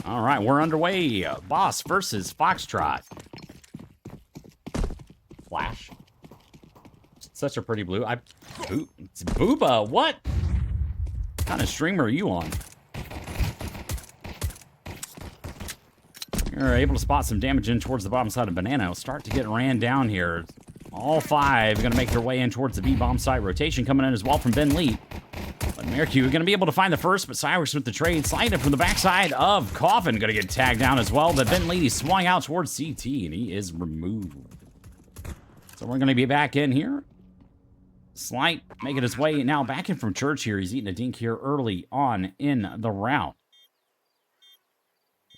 All right, we're underway. Boss versus Foxtrot. Flash. Such a pretty blue. It's Booba. What kind of streamer are you on? You're able to spot some damage in towards the bottom side of Banana. It'll start to get ran down here. All five going to make their way in towards the B-bomb site. Rotation coming in as well from Ben Lee. But Mercu going to be able to find the first, but Cyrus with the trade. Sliding from the backside of Coffin. Going to get tagged down as well. But Ben Lee swung out towards CT, and he is removed. So we're going to be back in here. Slight making his way now back in from church here. He's eating a dink here early on in the round.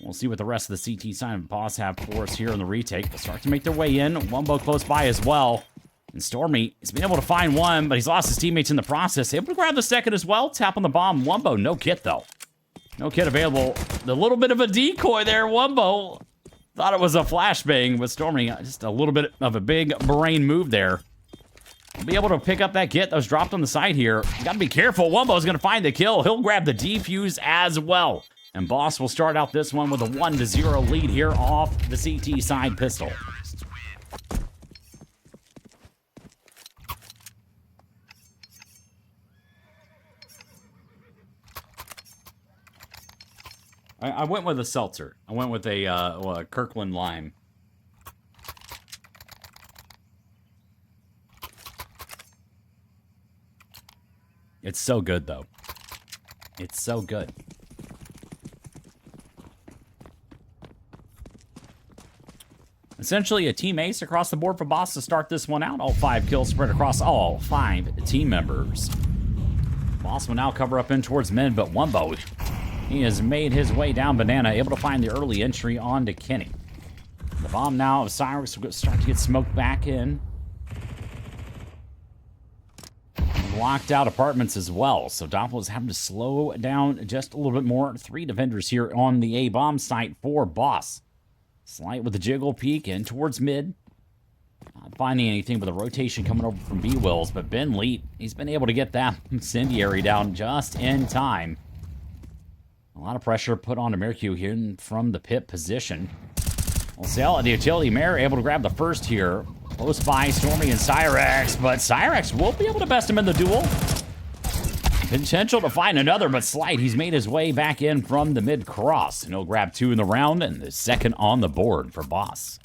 We'll see what the rest of the CT side of Boss have for us here in the retake. They'll start to make their way in. Wumbo close by as well. And Stormy has been able to find one, but he's lost his teammates in the process. Able to grab the second as well. Tap on the bomb. Wumbo, no kit though. No kit available. A little bit of a decoy there. Wumbo thought it was a flashbang, but Stormy just a little bit of a big brain move there. We'll be able to pick up that kit that was dropped on the side here. You gotta be careful. Wumbo's gonna find the kill. He'll grab the defuse as well. And Boss will start out this one with a 1-0 lead here off the CT side pistol. I went with a seltzer. I went with a Kirkland Lime. It's so good, though. It's so good. Essentially a team ace across the board for Boss to start this one out. All 5 kills spread across all 5 team members. Boss will now cover up in towards mid, but Wumbo, he has made his way down Banana, able to find the early entry onto Kenny. The bomb now of Cyrus will start to get smoked back in. Locked out apartments as well, so Doppel is having to slow down just a little bit more. 3 defenders here on the A-bomb site for Boss. Slight with the jiggle peek in towards mid. Not finding anything but the rotation coming over from B-Wills, but Ben Leet, he's been able to get that incendiary down just in time. A lot of pressure put on Mercu here from the pit position. We'll sail at the utility. Mare able to grab the first here. Close by Stormy and Cyrex, but Cyrex will be able to best him in the duel. Potential to find another, but Slight, he's made his way back in from the mid-cross. And he'll grab 2 in the round, and the second on the board for Boss.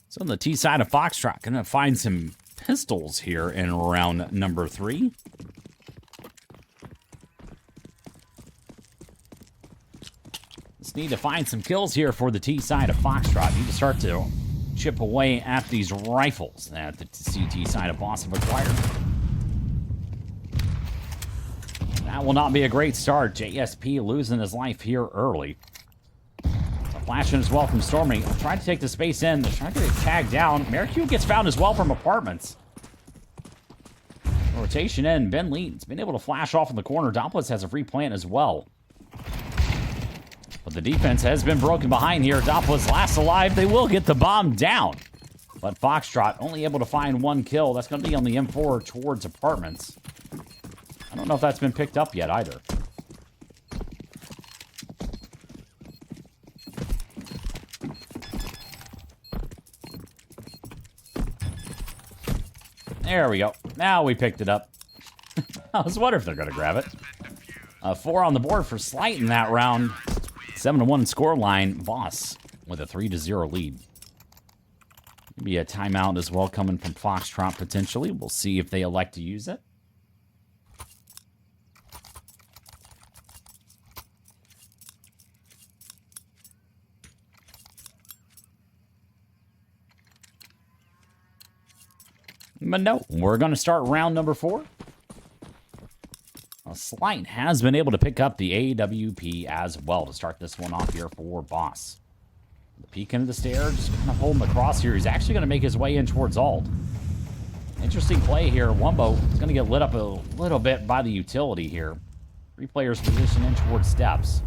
So on the T side of Foxtrot, gonna find some pistols here in round number 3. Need to find some kills here for the T side of Foxtrot. Need to start to chip away at these rifles that the CT side of Boss have acquired. That will not be a great start. JSP losing his life here early. So flashing as well from Stormy. Trying to take the space in. They're trying to get tagged down. Mercu gets found as well from apartments. Rotation in. Ben Lee's been able to flash off in the corner. Dopplis has a free plant as well. But the defense has been broken behind here. Dopplis last alive. They will get the bomb down. But Foxtrot only able to find 1 kill. That's going to be on the M4 towards apartments. I don't know if that's been picked up yet either. There we go. Now we picked it up. I was wondering if they're going to grab it. 4 on the board for Slight in that round. 7-1 scoreline. Boss with a 3-0 lead. Maybe a timeout as well coming from Foxtrot potentially. We'll see if they elect to use it. But no, we're going to start round number 4. Slight has been able to pick up the AWP as well to start this one off here for Boss. The peek into the stair, just kind of holding the cross here. He's actually going to make his way in towards Alt. Interesting play here. Wumbo is going to get lit up a little bit by the utility here. 3 players positioned in towards steps.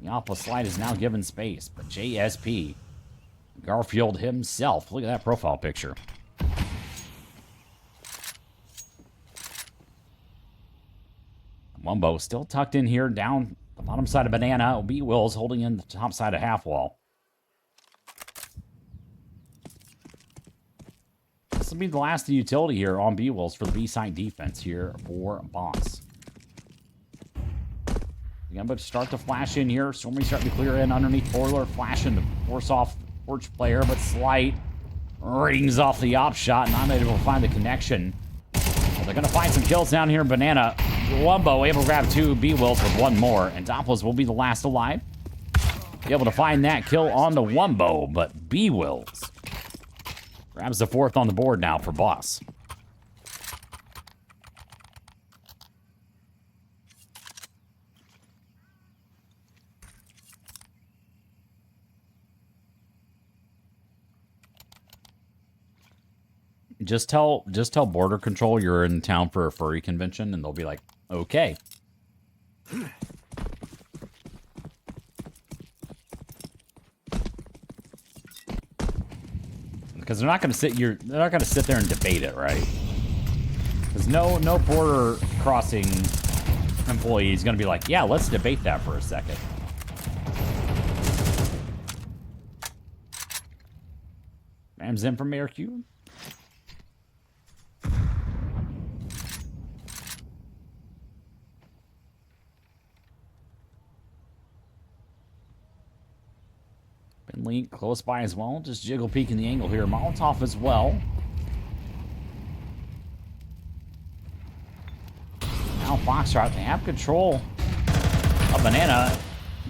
The Alpha Slide is now given space, but JSP, Garfield himself, look at that profile picture. Wumbo still tucked in here down the bottom side of Banana. B Will's holding in the top side of Half Wall. This will be the last of the utility here on B Wills for the B side defense here for Boss. Again, but start to flash in here. Stormy starting to clear in underneath Boiler, flashing to force off Porch player, but Slight rings off the op shot, not able to find the connection. But they're going to find some kills down here in Banana. Wumbo able to grab 2 B-Wills with 1 more, and Doppels will be the last alive. Be able to find that kill on the Wumbo, but B-Wills grabs the 4th on the board now for Boss. Just tell Border Control you're in town for a furry convention, and they'll be like, okay. Because they're not going to sit there and debate it, right? Because no border crossing employee is going to be like, yeah, let's debate that for a second. Rams in from Mayor Q. Link close by as well. Just jiggle peeking the angle here. Molotov as well. Now Foxtrot, they have control of Banana.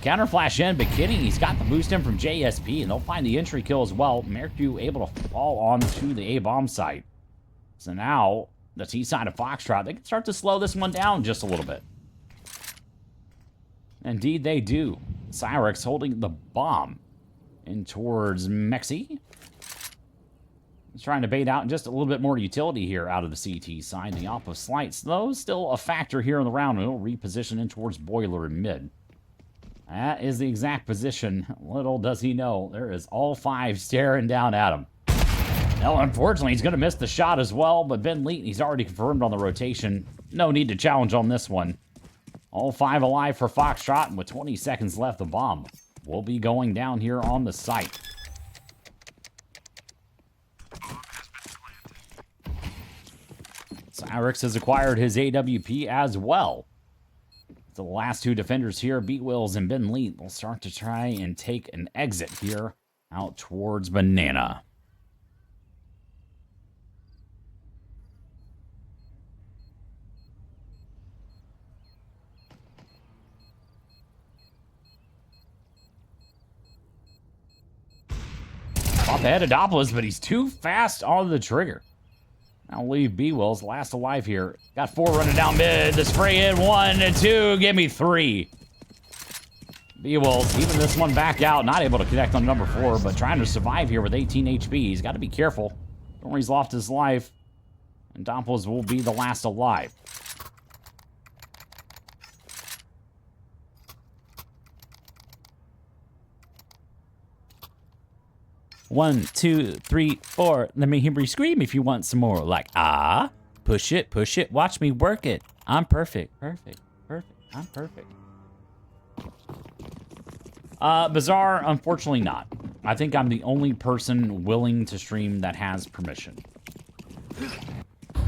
Counter flash in, but kidding. He's got the boost in from JSP, and they'll find the entry kill as well. Mercu able to fall onto the A-bomb site. So now, the T side of Foxtrot, they can start to slow this one down just a little bit. Indeed, they do. Cyrex holding the bomb in towards Mexi. He's trying to bait out just a little bit more utility here out of the CT side. The Alpha Slights, though, still a factor here in the round. It'll reposition in towards Boiler in mid. That is the exact position. Little does he know, there is all 5 staring down at him. Now, unfortunately, he's going to miss the shot as well, but Ben Leet, he's already confirmed on the rotation. No need to challenge on this one. All 5 alive for Foxtrot, and with 20 seconds left, the bomb will be going down here on the site. Cyrex has acquired his AWP as well. The last 2 defenders here, Beat Wills and Ben Leet, will start to try and take an exit here out towards Banana. Off ahead of Doppelus, but he's too fast on the trigger. I'll leave B-Wills last alive here. Got 4 running down mid. The spray in 1 and 2. Give me 3. B-Wills even this one back out. Not able to connect on number 4, but trying to survive here with 18 HP. He's got to be careful. He's lost his life. And Doppelus will be the last alive. One, two, three, 4. Let me hear you scream if you want some more. Like, ah, push it, watch me work it. I'm perfect, perfect, I'm perfect. Bizarre, unfortunately not. I think I'm the only person willing to stream that has permission.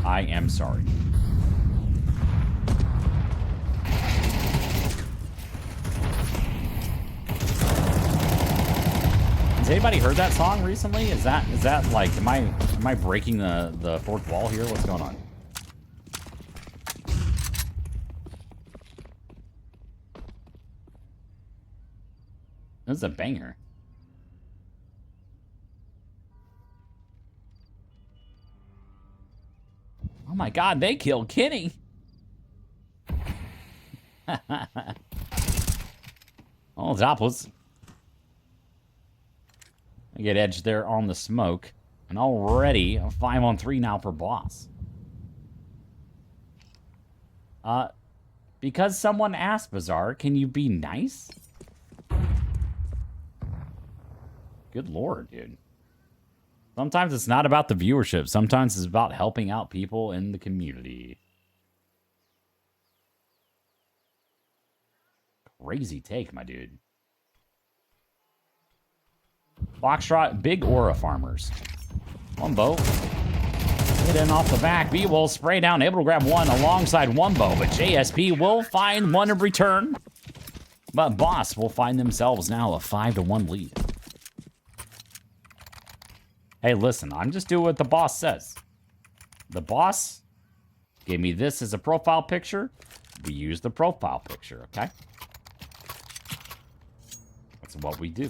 I am sorry. Has anybody heard that song recently? Is that like, am I breaking the fourth wall here? What's going on? This is a banger. Oh my god, they killed Kenny. Oh, Doppels. I get edged there on the smoke. And already a 5-on-3 now for Boss. Because someone asked, Bizarre, can you be nice? Good Lord, dude. Sometimes it's not about the viewership. Sometimes it's about helping out people in the community. Crazy take, my dude. Foxtrot, big aura farmers. Wumbo. Get in off the back. B will spray down, able to grab one alongside Wumbo, but JSP will find one in return. But Boss will find themselves now a 5-1 lead. Hey, listen, I'm just doing what the boss says. The boss gave me this as a profile picture. We use the profile picture, okay? That's what we do.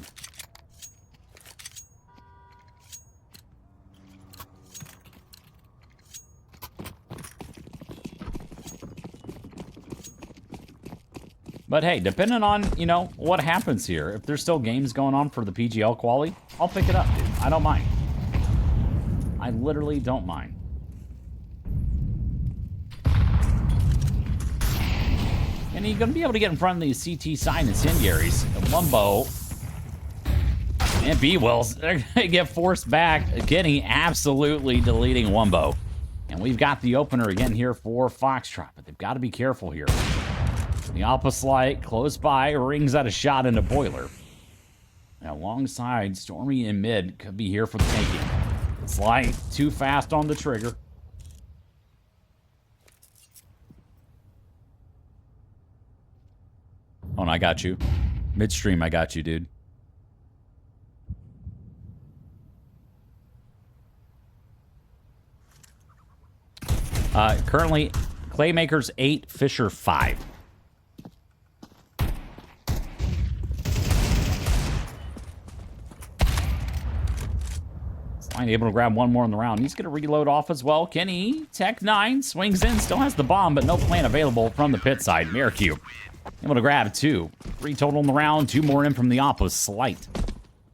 But hey, depending on, you know, what happens here, if there's still games going on for the PGL quali, I'll pick it up, dude. I don't mind. I literally don't mind. And you're going to be able to get in front of these CT sign incendiaries. Wumbo and B-Wills, they're going to get forced back, getting absolutely deleting Wumbo. And we've got the opener again here for Foxtrot, but they've got to be careful here. The opposite light close by rings out a shot into Boiler. Now, alongside Stormy in mid could be here for the taking. It's light too fast on the trigger. Oh, no, I got you. Midstream, I got you, dude. Currently, Claymakers 8, Fisher 5. Able to grab one more in the round. He's going to reload off as well. Kenny, Tech 9, swings in, still has the bomb, but no plan available from the pit side. Miracu able to grab 2. 3 total in the round, 2 more in from the opposite slight.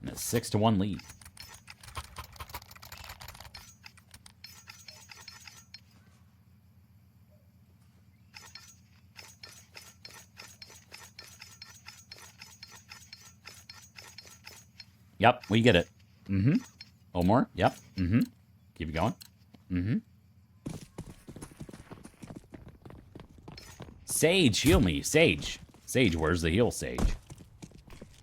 And a 6-1 lead. Yep, we get it. Mm-hmm. Omar, yep. Mm-hmm. Keep it going. Mm-hmm. Sage, heal me. Sage. Sage, where's the heal, Sage?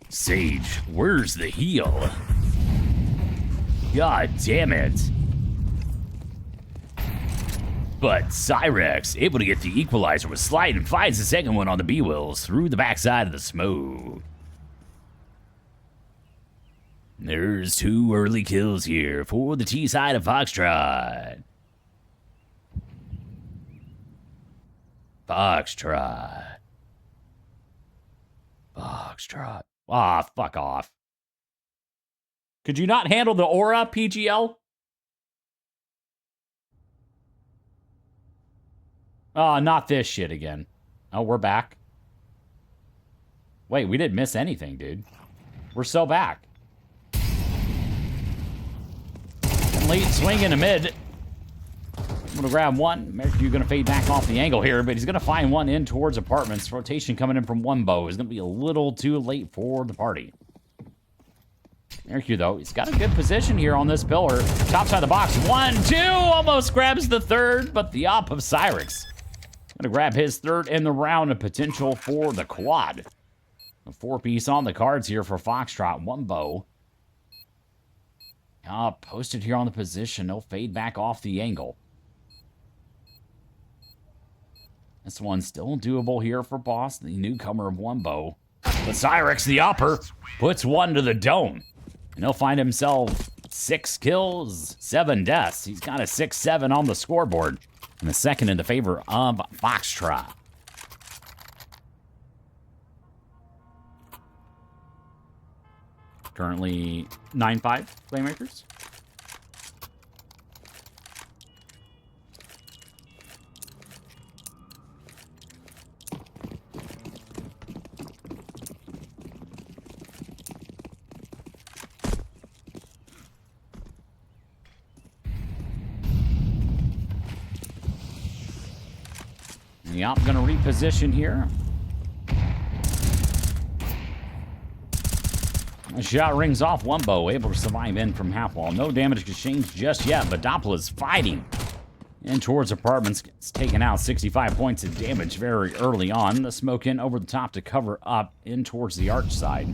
Sage, where's the heal? God damn it. But Cyrex, able to get the equalizer with slide and finds the second one on the B-Wills through the backside of the smoke. There's 2 early kills here for the T side of Foxtrot. Foxtrot. Foxtrot. Ah, fuck off. Could you not handle the aura, PGL? Oh, not this shit again. Oh, we're back. Wait, we didn't miss anything, dude. We're so back. Late swing in the mid. I'm going to grab one. Mercury going to fade back off the angle here, but he's going to find one in towards apartments. Rotation coming in from Wumbo is going to be a little too late for the party. Mercury, though, he's got a good position here on this pillar. Top side of the box. 1, 2. Almost grabs the third, but the op of Cyrix. Going to grab his third in the round. A potential for the quad. A 4-piece on the cards here for Foxtrot. Wumbo. Posted here on the position. No fade back off the angle. This one's still doable here for Boss, the newcomer of Wumbo. But Cyrix, the upper, puts one to the dome. And he'll find himself 6 kills, 7 deaths. He's got a 6-7 on the scoreboard. And the second in the favor of Foxtrot. Currently 9-5 playmakers. The op going to reposition here. Shot rings off. Wumbo able to survive in from half wall. No damage exchanged just yet, but Doppel is fighting in towards apartments. Gets taken out. 65 points of damage very early on. The smoke in over the top to cover up in towards the arch side.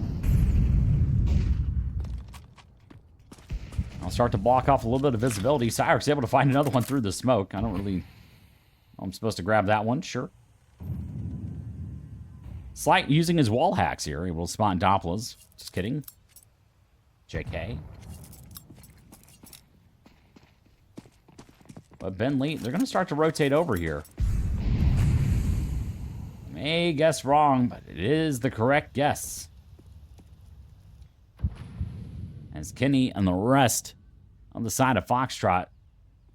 I'll start to block off a little bit of visibility. Cyrix able to find another one through the smoke. I don't really... I'm supposed to grab that one. Sure. Slight using his wall hacks here. Able to spot Doppelers. Just kidding. JK. But Ben Lee, they're going to start to rotate over here. May guess wrong, but it is the correct guess. As Kenny and the rest on the side of Foxtrot,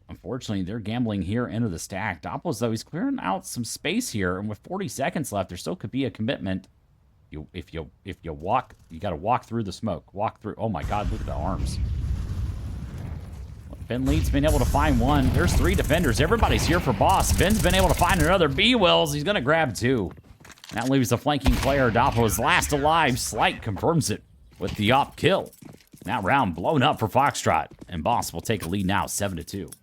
unfortunately, they're gambling here into the stack. Doppels, though, he's clearing out some space here, and with 40 seconds left, there still could be a commitment. If you walk, you got to walk through the smoke. Walk through. Oh my God, look at the arms. Ben Leeds been able to find one. There's 3 defenders. Everybody's here for Boss. Ben's been able to find another. B-Wills, he's going to grab 2. That leaves the flanking player. Doppel is last alive. Slight confirms it with the op kill. That round blown up for Foxtrot, and Boss will take a lead now, 7-2.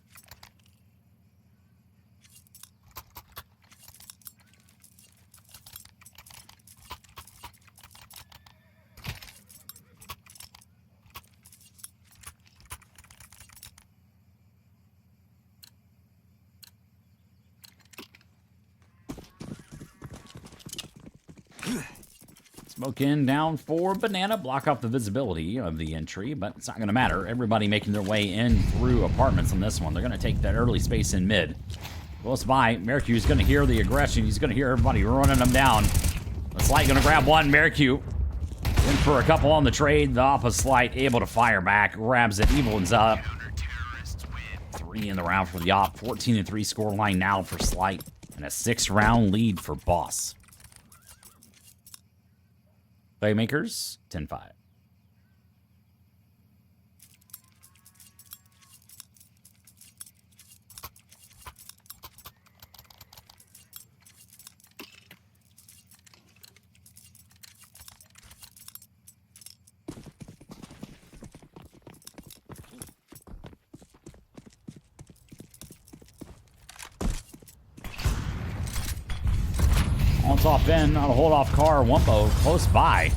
Smoke in down for Banana. Block off the visibility of the entry, but it's not going to matter. Everybody making their way in through apartments on this one. They're going to take that early space in mid. Close by. Mercury's going to hear the aggression. He's going to hear everybody running them down. The Slight going to grab one. Mercu in for a couple on the trade. The opposite Slight able to fire back. Grabs it. Evelyn's up. 3 in the round for the op. 14-3 scoreline now for Slight. And a 6-round lead for Boss. Playmakers, 10-5. Off in, not a hold-off car. Wumbo close by.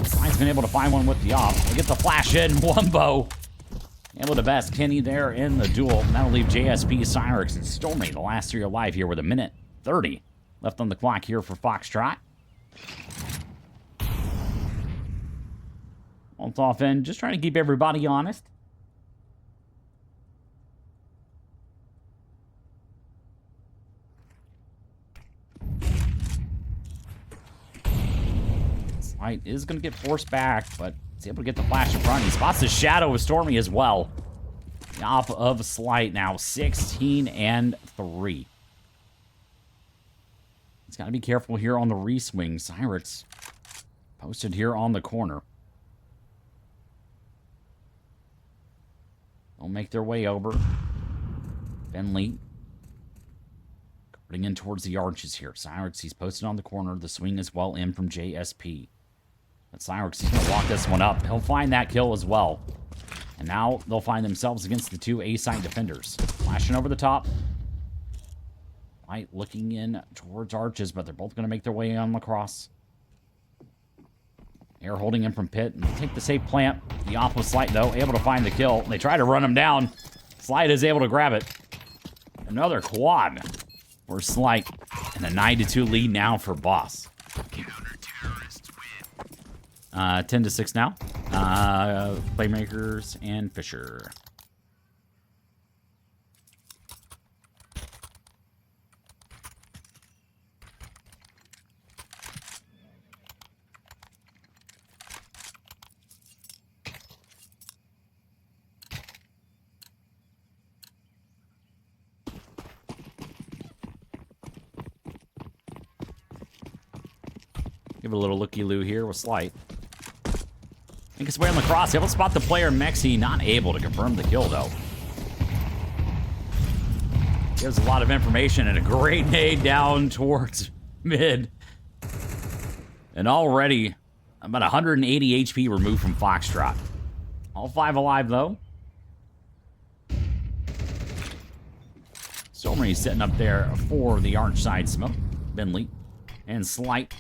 Slide's been able to find one with the op. They get the flash in. Wumbo able to best Kenny there in the duel. And that'll leave JSP, Cyrix, and Stormy, the last 3 alive here with 1:30 left on the clock here for Foxtrot. Holds off in, just trying to keep everybody honest. Light is going to get forced back, but he's able to get the flash in front. He spots the shadow of Stormy as well. Off of Slight now, 16-3. He's got to be careful here on the re-swing. Cyrix posted here on the corner. They'll make their way over. Bentley guarding in towards the arches here. Cyrix, he's posted on the corner. The swing is well in from JSP. But Cyrix, he's going to walk this one up. He'll find that kill as well. And now they'll find themselves against the 2 A-side defenders. Flashing over the top. Light looking in towards arches, but they're both going to make their way on the cross. Air holding in from pit. And they take the safe plant. The off with Slight, though, able to find the kill. They try to run him down. Slight is able to grab it. Another quad for Slight. And a 9-2 lead now for Boss. 10-6 now. Playmakers and Fisher. Give it a little looky-loo here with Slight. Make his way on the cross. Able to spot the player Mexi. Not able to confirm the kill, though. Gives a lot of information and a great nade down towards mid. And already About 180 HP removed from Foxtrot. All 5 alive, though. Stormy sitting up there for the arch side smoke. Bentley and Slight.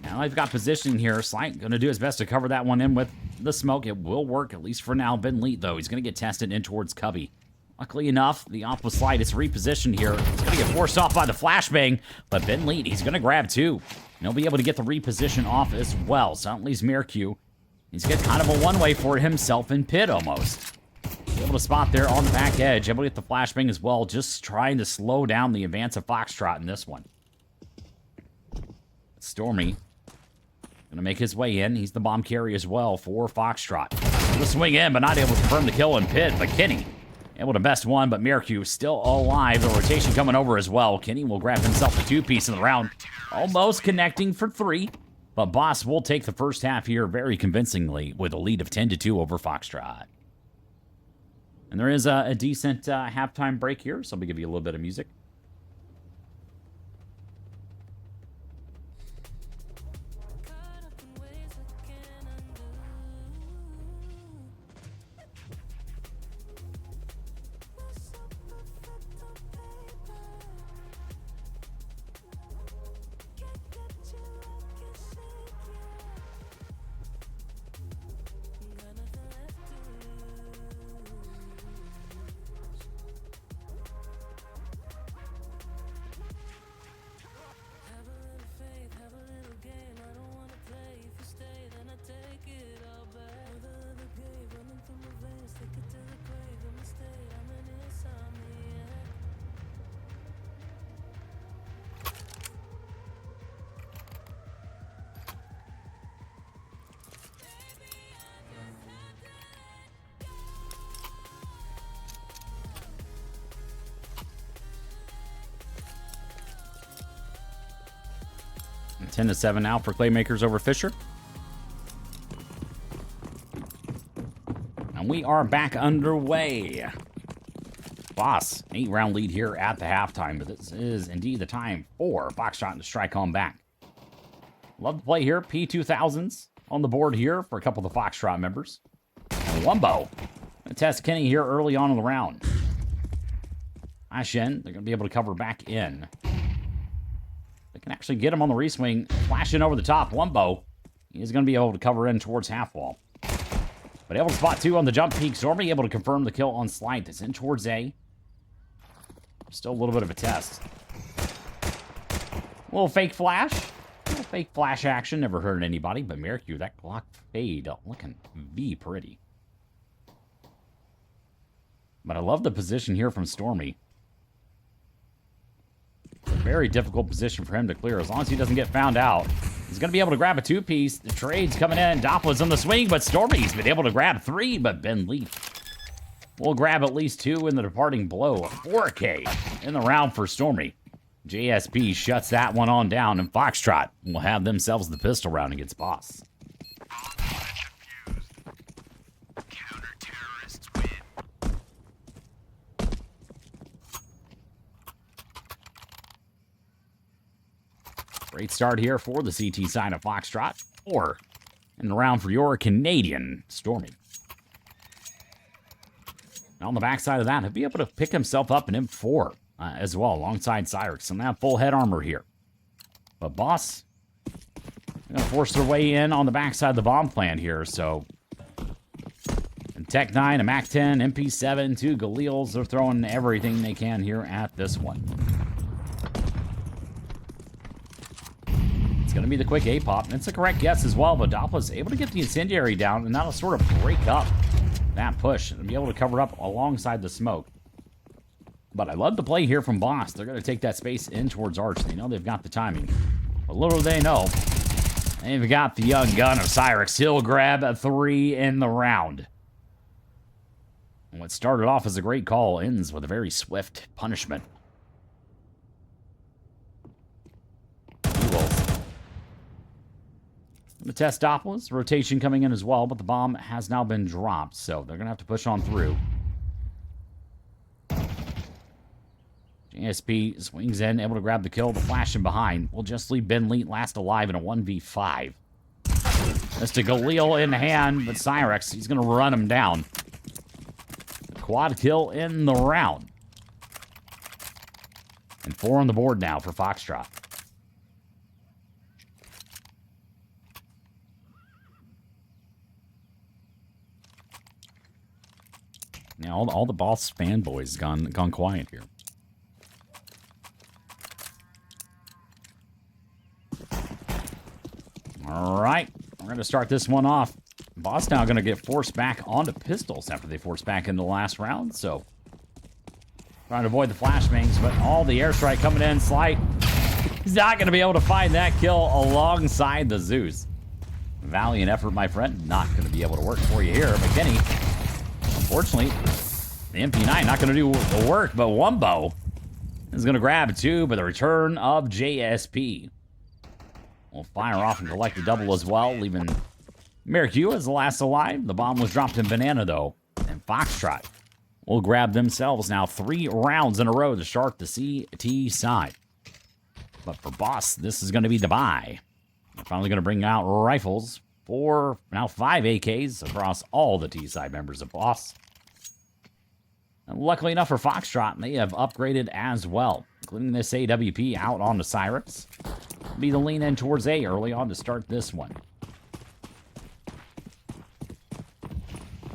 Now they've got positioning here. Slight going to do his best to cover that one in with the smoke. It will work, at least for now. Bentley, though, he's going to get tested in towards Cubby. Luckily enough, the off with Slight is repositioned here. It's going to get forced off by the flashbang, but Bentley, he's going to grab 2. And he'll be able to get the reposition off as well. So that leaves Mercu. He's got kind of a one-way for himself in pit almost. Able to spot there on the back edge. Able to get the flashbang as well. Just trying to slow down the advance of Foxtrot in this one. Stormy going to make his way in. He's the bomb carry as well for Foxtrot. Able to swing in, but not able to confirm the kill in pit. But Kenny able to best one, but Mercu still alive. The rotation coming over as well. Kenny will grab himself a 2-piece in the round. Almost connecting for 3. But Boss will take the first half here very convincingly with a lead of 10-2 over Foxtrot. And there is a decent halftime break here, so let me give you a little bit of music. And 10-7 now for Claymakers over Fisher. And we are back underway. Boss, 8-round lead here at the halftime, but this is indeed the time for Foxtrot to strike on back. Love to play here. P2000s on the board here for a couple of the Foxtrot members. And Wumbo gonna test Kenny here early on in the round. Ashen, they're going to be able to cover back in. They can actually get him on the reswing, flashing over the top. Wumbo, he's going to be able to cover in towards half wall. But able to spot 2 on the jump peak. Stormy able to confirm the kill on Slight. That's in towards A. Still a little bit of a test. A little fake flash. A little fake flash action. Never hurt anybody. But Mercu, that Glock fade looking V pretty. But I love the position here from Stormy. It's a very difficult position for him to clear. As long as he doesn't get found out, he's going to be able to grab a 2-piece. The trade's coming in. Doppler's on the swing, but Stormy's been able to grab 3, but Ben Leaf will grab at least 2 in the departing blow. 4K in the round for Stormy. JSP shuts that one on down, and Foxtrot will have themselves the pistol round against Boss. Great start here for the CT side of Foxtrot. 4 in the round for your Canadian Stormy. Now on the backside of that, he'll be able to pick himself up an M4 as well, alongside Cyrix. So now full head armor here. But Boss, they're going to force their way in on the backside of the bomb plant here. So Tech 9, a Mac 10, MP7, 2 Galils. They're throwing everything they can here at this one. It's going to be the quick A-pop, and it's a correct guess as well, but Doppler's able to get the incendiary down, and that'll sort of break up that push and be able to cover up alongside the smoke. But I love the play here from Boss. They're going to take that space in towards Arch. They know they've got the timing. But little do they know, they've got the young gun of Cyrix. He'll grab a 3 in the round. And what started off as a great call ends with a very swift punishment. The test Doppler's rotation coming in as well, but the bomb has now been dropped, so they're going to have to push on through. JSP swings in, able to grab the kill. The flash in behind will just leave Ben Leet last alive in a 1v5. That's to Galil in hand, but Cyrex, he's going to run him down. Quad kill in the round. And 4 on the board now for Foxtrot. Now all the boss fanboys gone quiet here. All right, we're going to start this one off. Boss now going to get forced back onto pistols after they forced back in the last round, so trying to avoid the flashbangs, but all the airstrike coming in. Slight, he's not going to be able to find that kill alongside the Zeus. Valiant effort, my friend. Not going to be able to work for you here. McKinney, unfortunately, the MP9 not going to do the work, but Wumbo is going to grab 2, but the return of JSP will fire off and collect a double as well, leaving Merrick as the last alive. The bomb was dropped in Banana, though, and Foxtrot will grab themselves now 3 rounds in a row to start the CT side. But for Boss, this is going to be the buy. They're finally going to bring out rifles for now 5 AKs across all the T-side members of Boss. And luckily enough for Foxtrot, they have upgraded as well, including this AWP out onto Cyrix. Be the lean in towards A early on to start this one.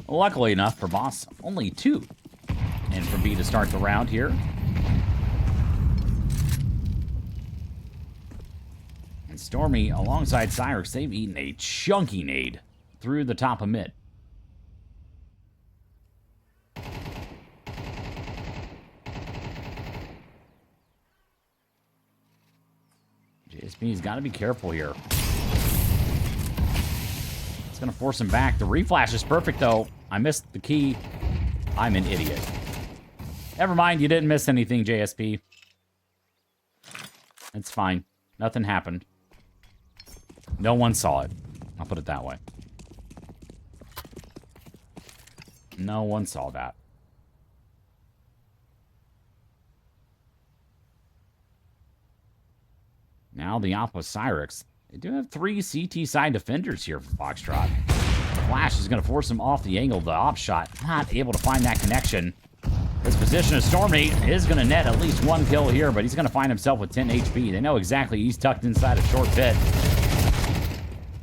Luckily enough for Boss, only 2 in from B to start the round here. And Stormy alongside Cyrix, they've eaten a chunky nade through the top of mid. JSP's got to be careful here. It's going to force him back. The reflash is perfect, though. I missed the key. I'm an idiot. Never mind, you didn't miss anything, JSP. It's fine. Nothing happened. No one saw it. I'll put it that way. No one saw that. Now the Alpha Cyrix. They do have 3 CT side defenders here for Foxtrot. Flash is going to force him off the angle of the op shot. Not able to find that connection. This position of Stormy is going to net at least 1 kill here, but he's going to find himself with 10 HP. They know exactly he's tucked inside a short pit.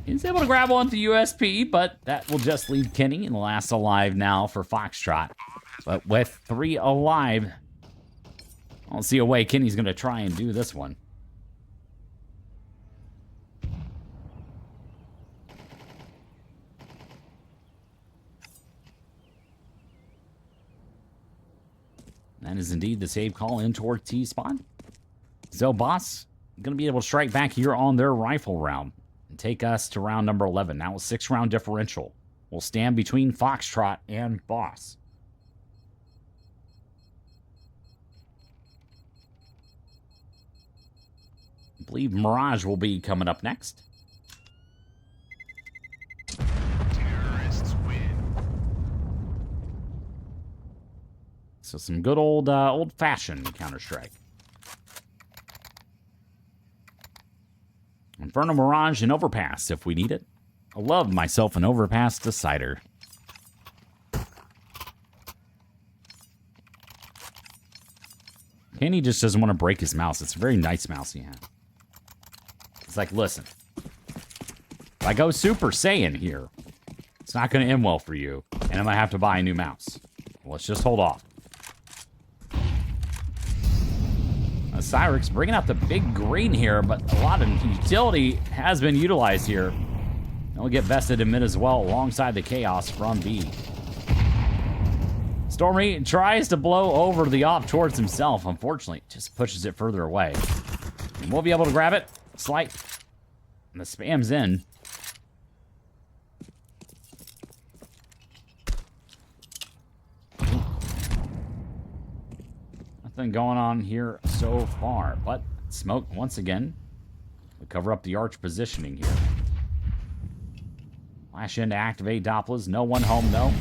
He's able to grab onto USP, but that will just leave Kenny in the last alive now for Foxtrot. But with 3 alive, I don't see a way Kenny's going to try and do this one. That is indeed the save call in toward T-spot. So Boss going to be able to strike back here on their rifle round and take us to round number 11. Now a 6-round differential will stand between Foxtrot and Boss. I believe Mirage will be coming up next. So some good old-fashioned Counter-Strike. Inferno Mirage and Overpass if we need it. I love myself an Overpass Decider. Kenny just doesn't want to break his mouse. It's a very nice mouse he has. It's like, listen. If I go Super Saiyan here, it's not going to end well for you, and I'm going to have to buy a new mouse. Let's just hold off. Cyrix bringing out the big green here, but a lot of utility has been utilized here. They'll get vested in mid as well alongside the Chaos from B. Stormy tries to blow over the op towards himself. Unfortunately, just pushes it further away. And we'll be able to grab it. Slight. And the spam's in. Nothing going on here so far, but smoke once again. We cover up the arch positioning here. Flash in to activate Doppler. No one home though.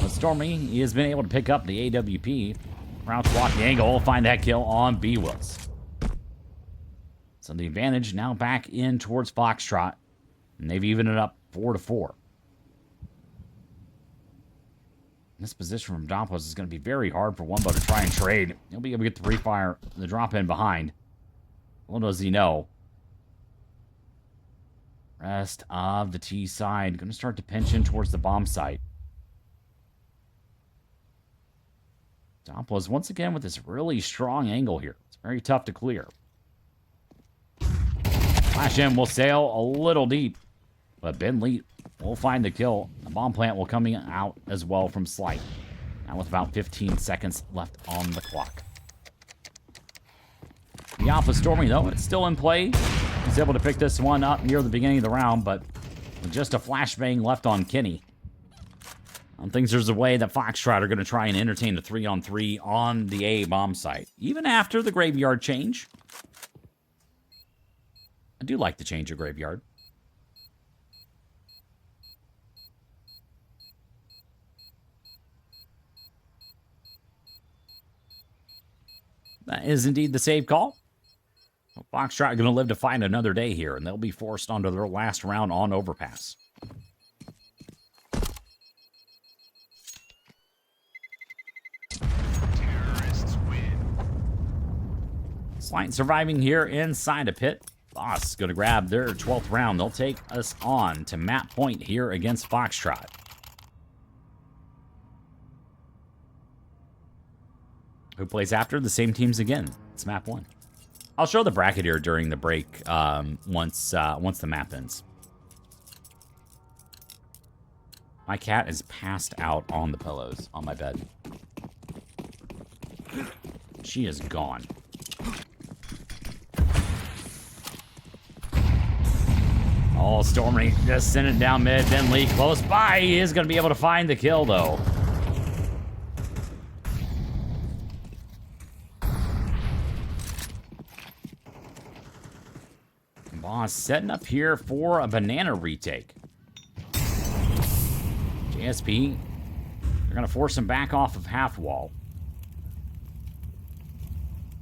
But Stormy, he has been able to pick up the AWP. Crouch block the angle. We'll find that kill on B-Wills. So the advantage now back in towards Foxtrot. And they've evened it up 4-4. This position from Dompos is going to be very hard for Wumbo to try and trade. He'll be able to get the refire, the drop in behind. Little does he know. Rest of the T side. Going to start to pinch in towards the bomb site. Dompos once again with this really strong angle here. It's very tough to clear. Flash in will sail a little deep. But Ben Lee will find the kill. The bomb plant will come out as well from Slight. Now with about 15 seconds left on the clock. The Alpha Stormy, though, it's still in play. He's able to pick this one up near the beginning of the round, but with just a flashbang left on Kenny. I don't think there's a way that Foxtrot are going to try and entertain a 3-on-3 on the A bomb site. Even after the graveyard change. I do like the change of graveyard. That is indeed the save call. Well, Foxtrot going to live to fight another day here, and they'll be forced onto their last round on Overpass. Terrorists win. Slight surviving here inside a pit. Boss going to grab their 12th round. They'll take us on to map point here against Foxtrot. Who plays after? The same teams again. It's map 1. I'll show the bracket here during the break once the map ends. My cat is passed out on the pillows on my bed. She is gone. Oh, Stormy just sent it down mid. Ben Lee close by. He is going to be able to find the kill, though. Boss setting up here for a banana retake. JSP, they're going to force him back off of half wall.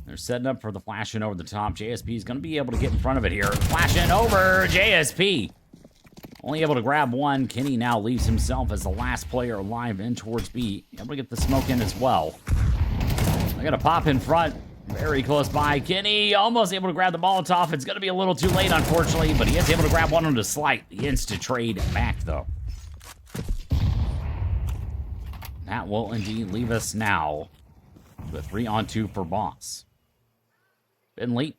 They're setting up for the flash in over the top. JSP is going to be able to get in front of it here. Flash in over JSP. Only able to grab one. Kenny now leaves himself as the last player alive in towards B. Able to get the smoke in as well. They're going to pop in front. Very close by. Kenny almost able to grab the Molotov. It's going to be a little too late, unfortunately, but he is able to grab one on the Slight. The insta trade back, though. That will indeed leave us now to a 3-on-2 for Boss. Ben Lee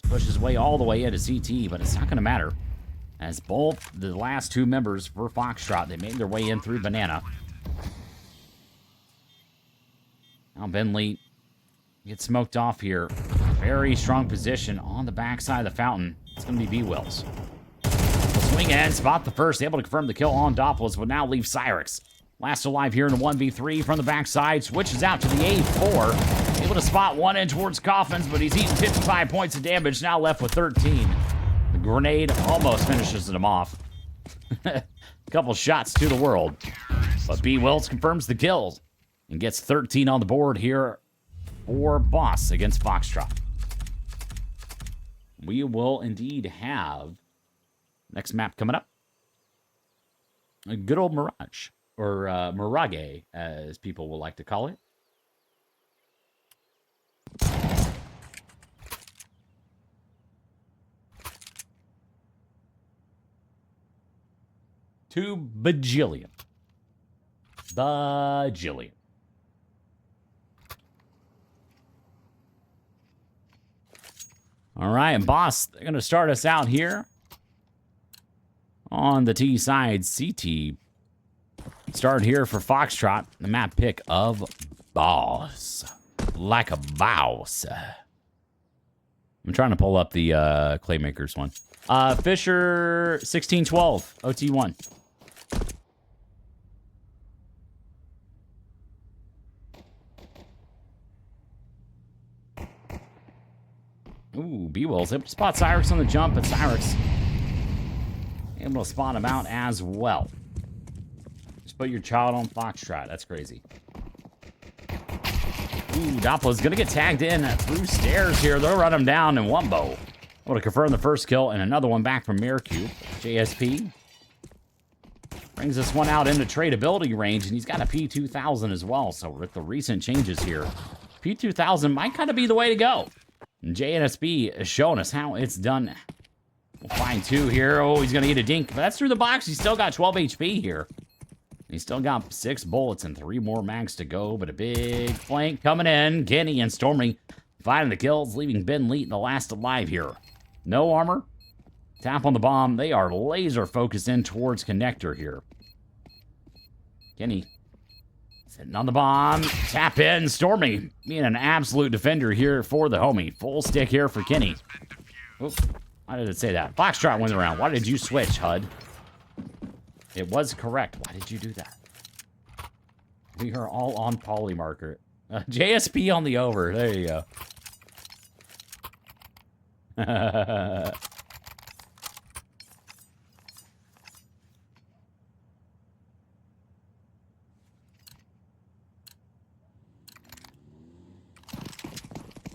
pushes his way all the way into CT, but it's not going to matter. As both the last two members for Foxtrot, they made their way in through Banana. Now Ben Lee gets smoked off here. Very strong position on the backside of the fountain. It's going to be B-Wills. Swing in, spot the first, able to confirm the kill on Doppels, would now leave Cyrix. Last alive here in a 1v3 from the backside, switches out to the A4. Able to spot one in towards Coffins, but he's eaten 55 points of damage, now left with 13. The grenade almost finishes him off. A couple shots to the world. But B-Wills confirms the kills and gets 13 on the board here for Boss against Foxtrot. We will indeed have next map coming up. A good old Mirage, or Mirage, as people will like to call it. Two bajillion. Bajillion. All right, and Boss, they're going to start us out here on the T side. CT start here for Foxtrot. The map pick of Boss. Like a boss. I'm trying to pull up the Claymakers one. Fisher 1612, OT1. Ooh, B-Wills able to spot Cyrix on the jump, but Cyrix able to spot him out as well. Just put your child on Foxtrot. That's crazy. Ooh, Doppler's gonna get tagged in through stairs here. They'll run him down in Wumbo. Able to confirm the first kill and another one back from Miracube. JSP brings this one out into tradability range, and he's got a P2000 as well. So with the recent changes here, P2000 might kind of be the way to go. And JNSB is showing us how it's done. We'll find two here. Oh, he's going to eat a dink. But that's through the box. He's still got 12 HP here. He's still got 6 bullets and 3 more mags to go. But a big flank coming in. Kenny and Stormy finding the kills, leaving Ben Leet the last alive here. No armor. Tap on the bomb. They are laser focused in towards connector here. Kenny sitting on the bomb. Tap in. Stormy being an absolute defender here for the homie. Full stick here for Kenny. Oops. Why did it say that? Foxtrot went around. Why did you switch, HUD? It was correct. Why did you do that? We are all on polymarker. JSP on the over. There you go.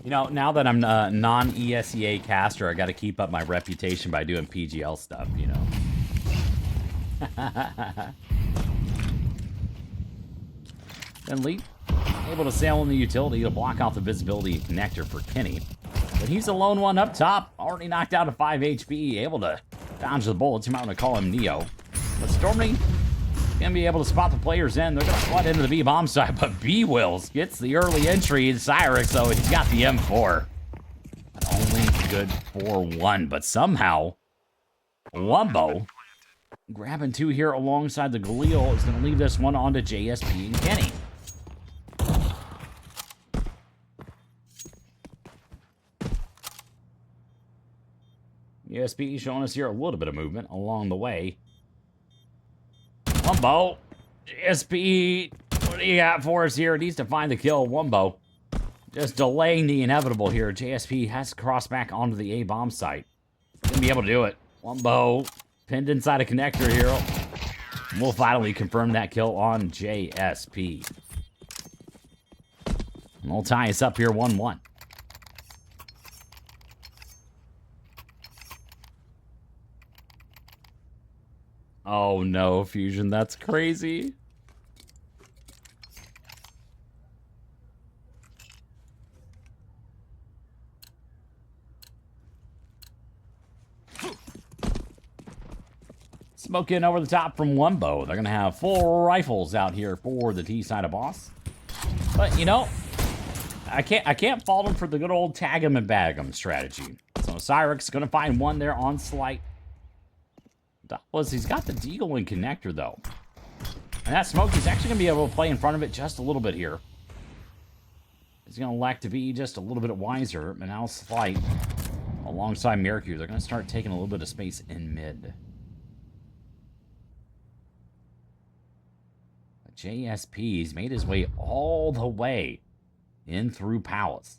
You know, now that I'm a non-ESEA caster, I got to keep up my reputation by doing PGL stuff, you know. Then Lee, able to sail in the utility to block out the visibility connector for Kenny. But he's the lone one up top, already knocked out of 5 HP, able to dodge the bullets. You might want to call him Neo. But Stormy gonna be able to spot the players in. They're gonna flood into the B bomb side, but B-Wills gets the early entry. Cyrix, though, he's got the M4. But only good for 1. But somehow, Wumbo grabbing 2 here alongside the Galil is gonna leave this one onto JSP and Kenny. JSP showing us here a little bit of movement along the way. Wumbo, JSP, what do you got for us here? Needs to find the kill. Wumbo just delaying the inevitable here. JSP has to cross back onto the A-bomb site. Gonna be able to do it. Wumbo pinned inside a connector here. We'll finally confirm that kill on JSP. And we'll tie us up here 1-1. Oh no, Fusion, that's crazy. Smoke in over the top from Wumbo. They're gonna have 4 rifles out here for the T side of boss. But you know, I can't fault him for the good old tag him and bag him strategy. So Cyrix gonna find one there on Slight. He's got the Deagle and connector, though. And that smoke, he's actually going to be able to play in front of it just a little bit here. He's going to elect to be just a little bit wiser. And now Slight, alongside Miracube, they're going to start taking a little bit of space in mid. But JSP's made his way all the way in through Palace.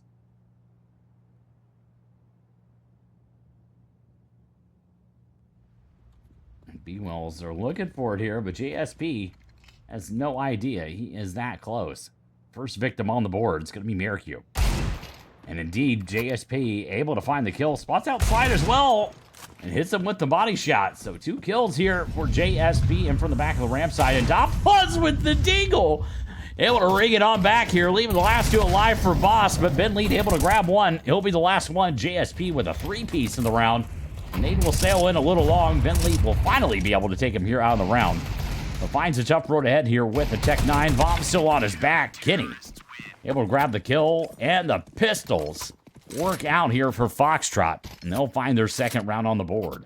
B-Wells are looking for it here, but JSP has no idea he is that close. First victim on the board is going to be Miracube. And indeed, JSP able to find the kill. Spots out Slide as well and hits him with the body shot. So 2 kills here for JSP in from the back of the ramp side. And Doppler with the Deagle. Able to ring it on back here, leaving the last 2 alive for Boss. But Ben Lead able to grab one. He'll be the last one. JSP with a 3-piece in the round. Nade will sail in a little long. Ben Lead will finally be able to take him here out of the round. But finds a tough road ahead here with the Tech 9. Bomb still on his back. Kenny able to grab the kill. And the pistols work out here for Foxtrot. And they'll find their second round on the board.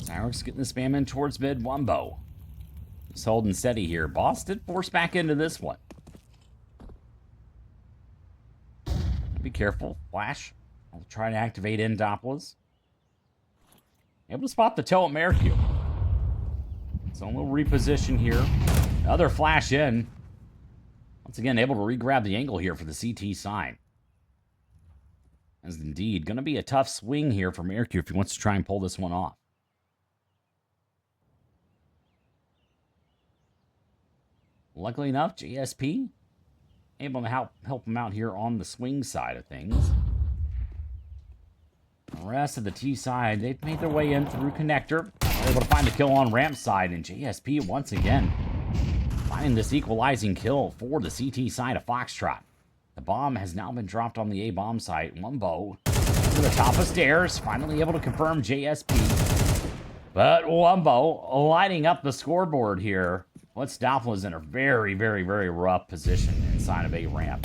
Cyrix getting the spam in towards mid. Wumbo just holding steady here. Boss did force back into this one. careful. Flash. I'll try to activate Endoplas. Able to spot the toe at Mercure. So a little reposition here. Another flash in. Once again, able to re-grab the angle here for the CT side. As indeed going to be a tough swing here for Mercure if he wants to try and pull this one off. Luckily enough, JSP able to help him out here on the swing side of things. The rest of the T side, they've made their way in through connector. Able to find the kill on ramp side, and JSP once again finding this equalizing kill for the CT side of Foxtrot. The bomb has now been dropped on the A bomb site. Wumbo to the top of stairs, finally able to confirm JSP. But Wumbo lighting up the scoreboard here. Puts Doppler's in a very, very, very rough position inside of A ramp.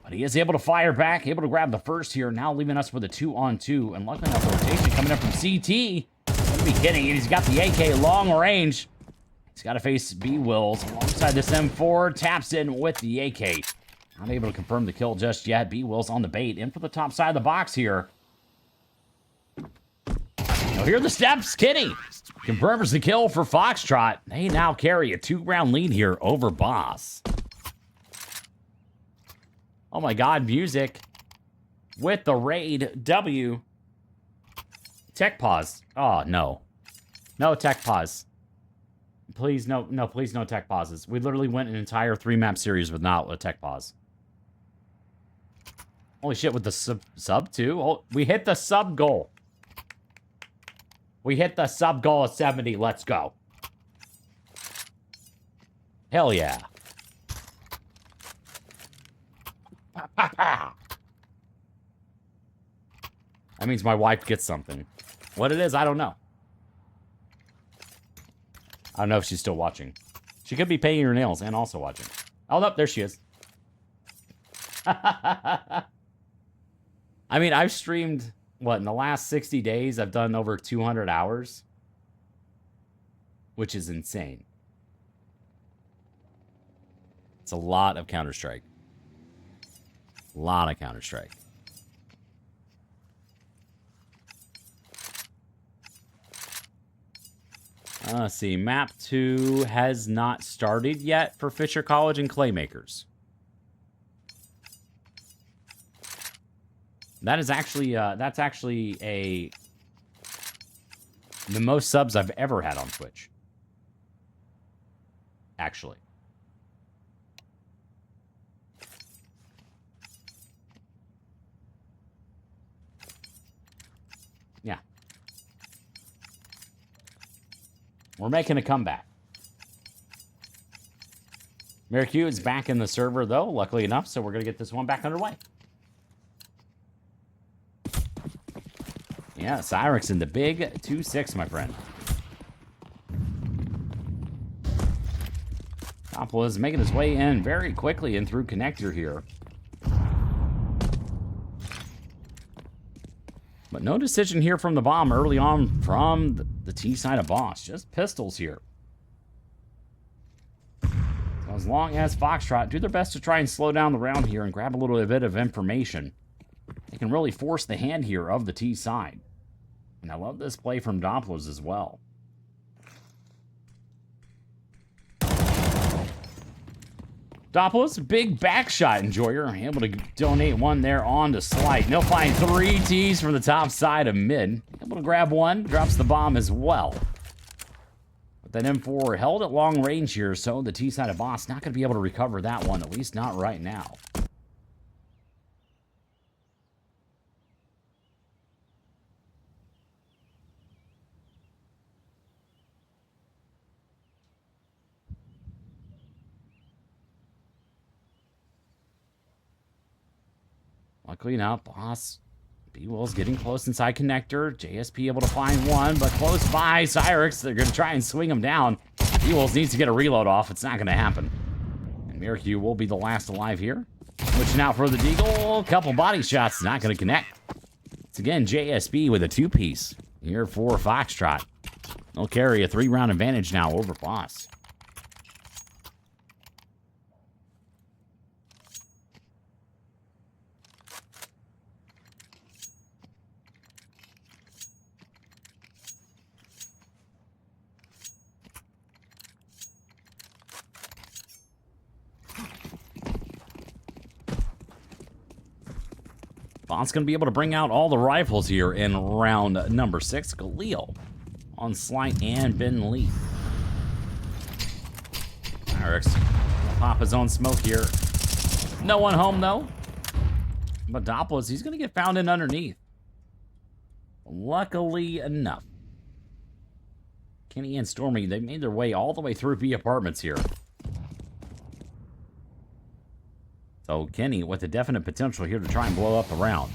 But he is able to fire back, able to grab the first here, now leaving us with a 2-on-2. And luckily enough, the rotation coming up from CT. Couldn't be kidding. He's got the AK long range. He's got to face B-Wills alongside this M4. Taps in with the AK. Not able to confirm the kill just yet. B-Wills on the bait. In for the top side of the box here. Now here are the steps. Kitty confirms the kill for Foxtrot. They now carry a 2-round lead here over Boss. Oh my god, music with the raid W. Tech pause. Oh, no. No tech pause. Please, no, please, no tech pauses. We literally went an entire 3-map series without a tech pause. Holy shit, with the sub too? Oh, we hit the sub goal. We hit the sub goal at 70. Let's go. Hell yeah. That means my wife gets something. What it is, I don't know. I don't know if she's still watching. She could be painting her nails and also watching. Oh, no, there she is. I mean, I've streamed, what, in the last 60 days, I've done over 200 hours. Which is insane. It's a lot of Counter-Strike. A lot of Counter-Strike. Let's see. Map 2 has not started yet for Fisher College and Claymakers. That is actually, that's actually the most subs I've ever had on Twitch. Actually. Yeah. We're making a comeback. Mercue is back in the server, though, luckily enough, so we're going to get this one back underway. Yeah, Cyrix in the big 2-6, my friend. Topple is making his way in very quickly and through connector here. But no decision here from the bomb early on from the T side of Boss. Just pistols here. So as long as Foxtrot do their best to try and slow down the round here and grab a little bit of information, they can really force the hand here of the T side. And I love this play from Doppler's as well. Doppler's big back shot enjoyer. Able to donate one there on to Slight. They'll find 3 Ts from the top side of mid. Able to grab one. Drops the bomb as well. But that M4 held at long range here, so the T side of Boss not going to be able to recover that one, at least not right now. Luckily enough, Boss B-Will's getting close inside connector. JSP able to find one, but close by. Cyrix, they're going to try and swing him down. B-Wills needs to get a reload off. It's not going to happen. And Mercue will be the last alive here. Switching out for the Deagle. Couple body shots. Not going to connect. It's again JSP with a 2-piece here for Foxtrot. They'll carry a 3-round advantage now over Boss. Bond's going to be able to bring out all the rifles here in round number 6. Khalil on Slight and Ben Lee. Eric's gonna pop his own smoke here. No one home, though. But Doppler, he's going to get found in underneath. Luckily enough. Kenny and Stormy, they made their way all the way through B apartments here. So Kenny with a definite potential here to try and blow up the round.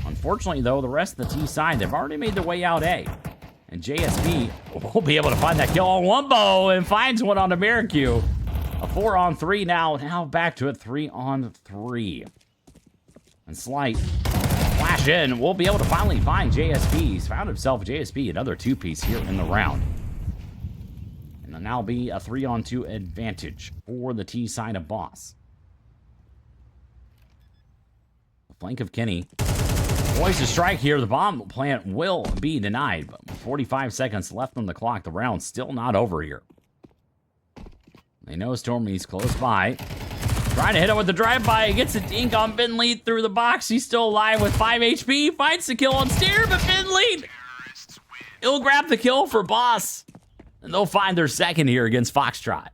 Unfortunately, though, the rest of the T side, they've already made their way out A. And JSB will be able to find that kill on Wumbo and finds one on the Miracue. A 4-on-3 now. Now back to a 3-on-3. And Slight flash in. We'll be able to finally find JSB. He's found himself JSB, another 2-piece here in the round. And it'll now be a 3-on-2 advantage for the T side of Boss. The flank of Kenny. Poised to strike here. The bomb plant will be denied. But 45 seconds left on the clock. The round's still not over here. They know Stormy's close by. Trying to hit him with the drive-by. He gets a dink on Ben Lead through the box. He's still alive with 5 HP. Finds the kill on Steer, but Ben Lead, he'll grab the kill for Boss. And they'll find their second here against Foxtrot.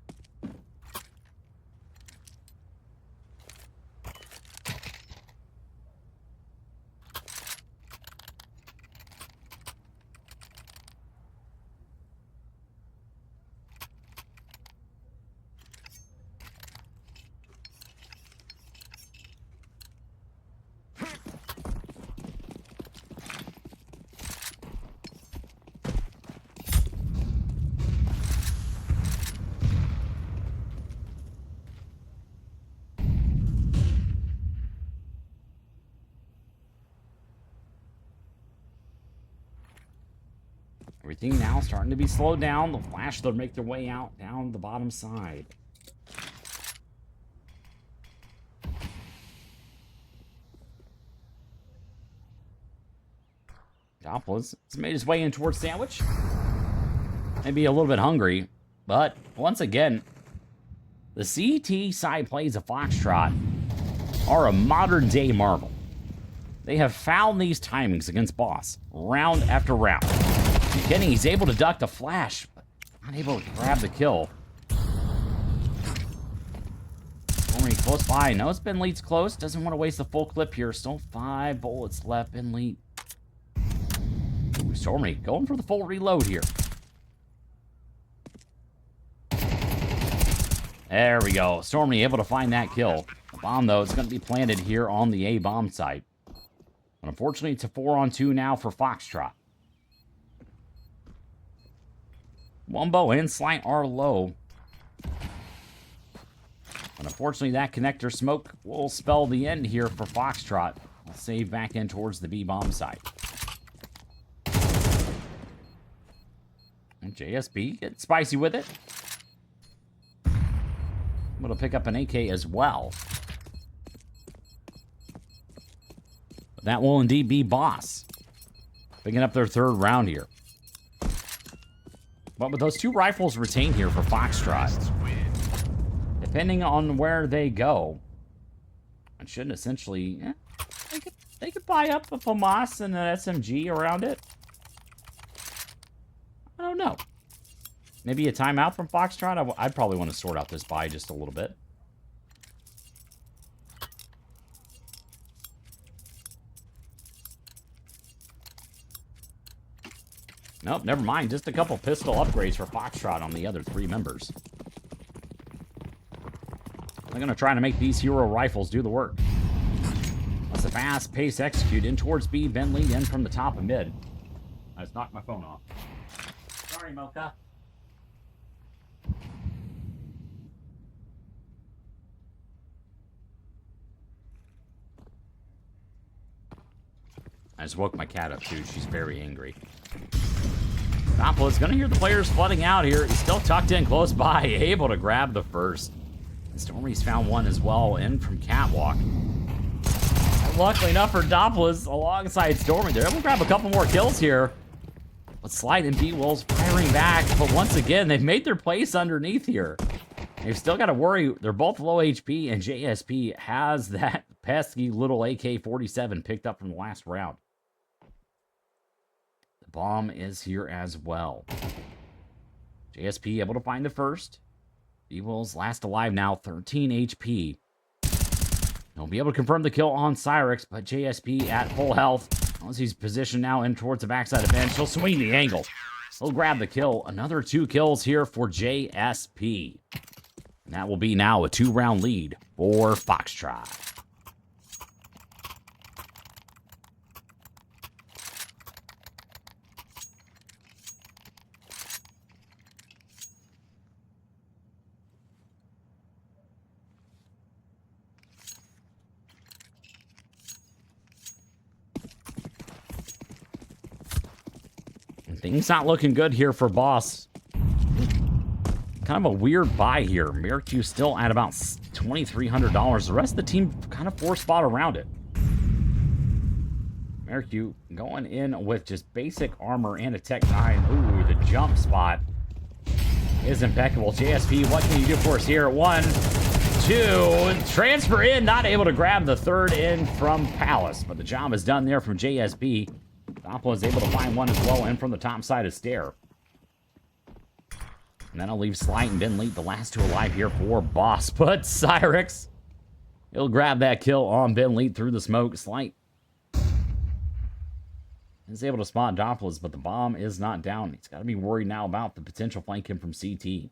Everything now starting to be slowed down. The Flash, they'll make their way out down the bottom side. Doppler's made his way in towards Sandwich. Maybe a little bit hungry, but once again, the CT side plays of Foxtrot are a modern day marvel. They have found these timings against Boss round after round. Kenny, he's able to duck the flash, but not able to grab the kill. Stormy close by. Knows Ben Lead's close. Doesn't want to waste the full clip here. Still 5 bullets left. Ben Lead. Ooh, Stormy going for the full reload here. There we go. Stormy able to find that kill. The bomb, though, is going to be planted here on the A bomb site. But unfortunately, it's a 4-on-2 now for Foxtrot. Wumbo and Slight are low. But unfortunately, that connector smoke will spell the end here for Foxtrot. I'll save back in towards the B-bomb site. And JSB gets spicy with it. I'm going to pick up an AK as well. But that will indeed be Boss. Picking up their 3rd round here. But with those 2 rifles retained here for Foxtrot, depending on where they go, it should essentially, they could buy up a FAMAS and an SMG around it. I don't know. Maybe a timeout from Foxtrot? I'd probably want to sort out this buy just a little bit. Nope, never mind. Just a couple pistol upgrades for Foxtrot on the other 3 members. They're going to try to make these hero rifles do the work. That's a fast pace execute in towards B. Ben Lee in from the top of mid. I just knocked my phone off. Sorry, Mocha. I just woke my cat up, too. She's very angry. Doppler is going to hear the players flooding out here. He's still tucked in close by, able to grab the first. And Stormy's found one as well, in from Catwalk. And luckily enough for Doppler, alongside Stormy, they're able to grab a couple more kills here. But Slight and B-Will's firing back. But once again, they've made their place underneath here. They've still got to worry. They're both low HP, and JSP has that pesky little AK-47 picked up from the last round. The bomb is here as well. JSP able to find the first. B-Will's last alive now, 13 HP. He'll be able to confirm the kill on Cyrix, but JSP at full health. Once he's positioned now in towards the backside of bench, he'll swing the angle. He'll grab the kill. Another 2 kills here for JSP. And that will be now a 2-round lead for Foxtrot. Things not looking good here for Boss. Kind of a weird buy here. Merrick still at about $2,300. The rest of the team kind of 4-spot around it. Merrick going in with just basic armor and a Tech 9. Ooh, the jump spot is impeccable. JSP, what can you do for us here? 1, 2, transfer in. Not able to grab the third in from Palace, but the job is done there from JSP. Doppler is able to find one as well in from the top side of Stair. And then I'll leave Slight and Ben Leet, the last 2 alive here for Boss. But Cyrix, he'll grab that kill on Ben Leet through the smoke. Slight is able to spot Doppler, but the bomb is not down. He's got to be worried now about the potential flanking from CT.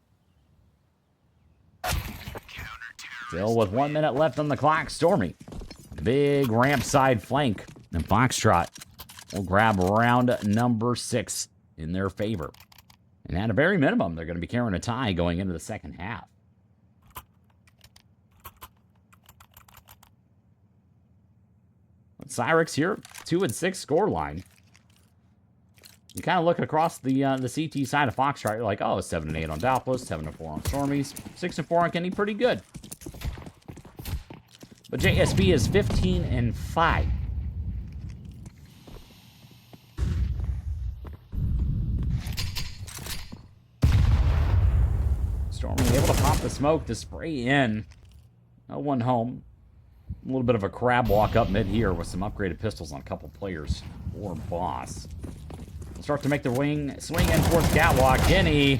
Still with 1 minute left on the clock, Stormy. Big ramp side flank. And Foxtrot will grab round number 6 in their favor. And at a very minimum, they're going to be carrying a tie going into the second half. Cyrix here, 2-6 score line. You kind of look across the CT side of Foxtrot, you're like, oh, 7-8 on Doppler, 7-4 on Stormies, 6-4 on Kenny, pretty good. But JSP is 15-5. Stormy able to pop the smoke to spray in. No one home. A little bit of a crab walk up mid here with some upgraded pistols on a couple players for Boss. They'll start to make their swing in towards Catwalk. Kenny,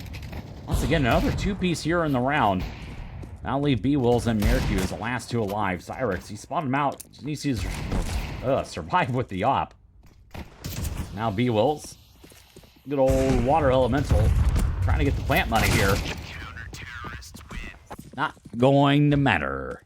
once again, another 2-piece here in the round. Now leave B-Wills and Merrick as the last 2 alive. Cyrix, he spotted him out. He sees survive with the op. Now B-Wills. Good old water elemental. Trying to get the plant money here. Not going to matter.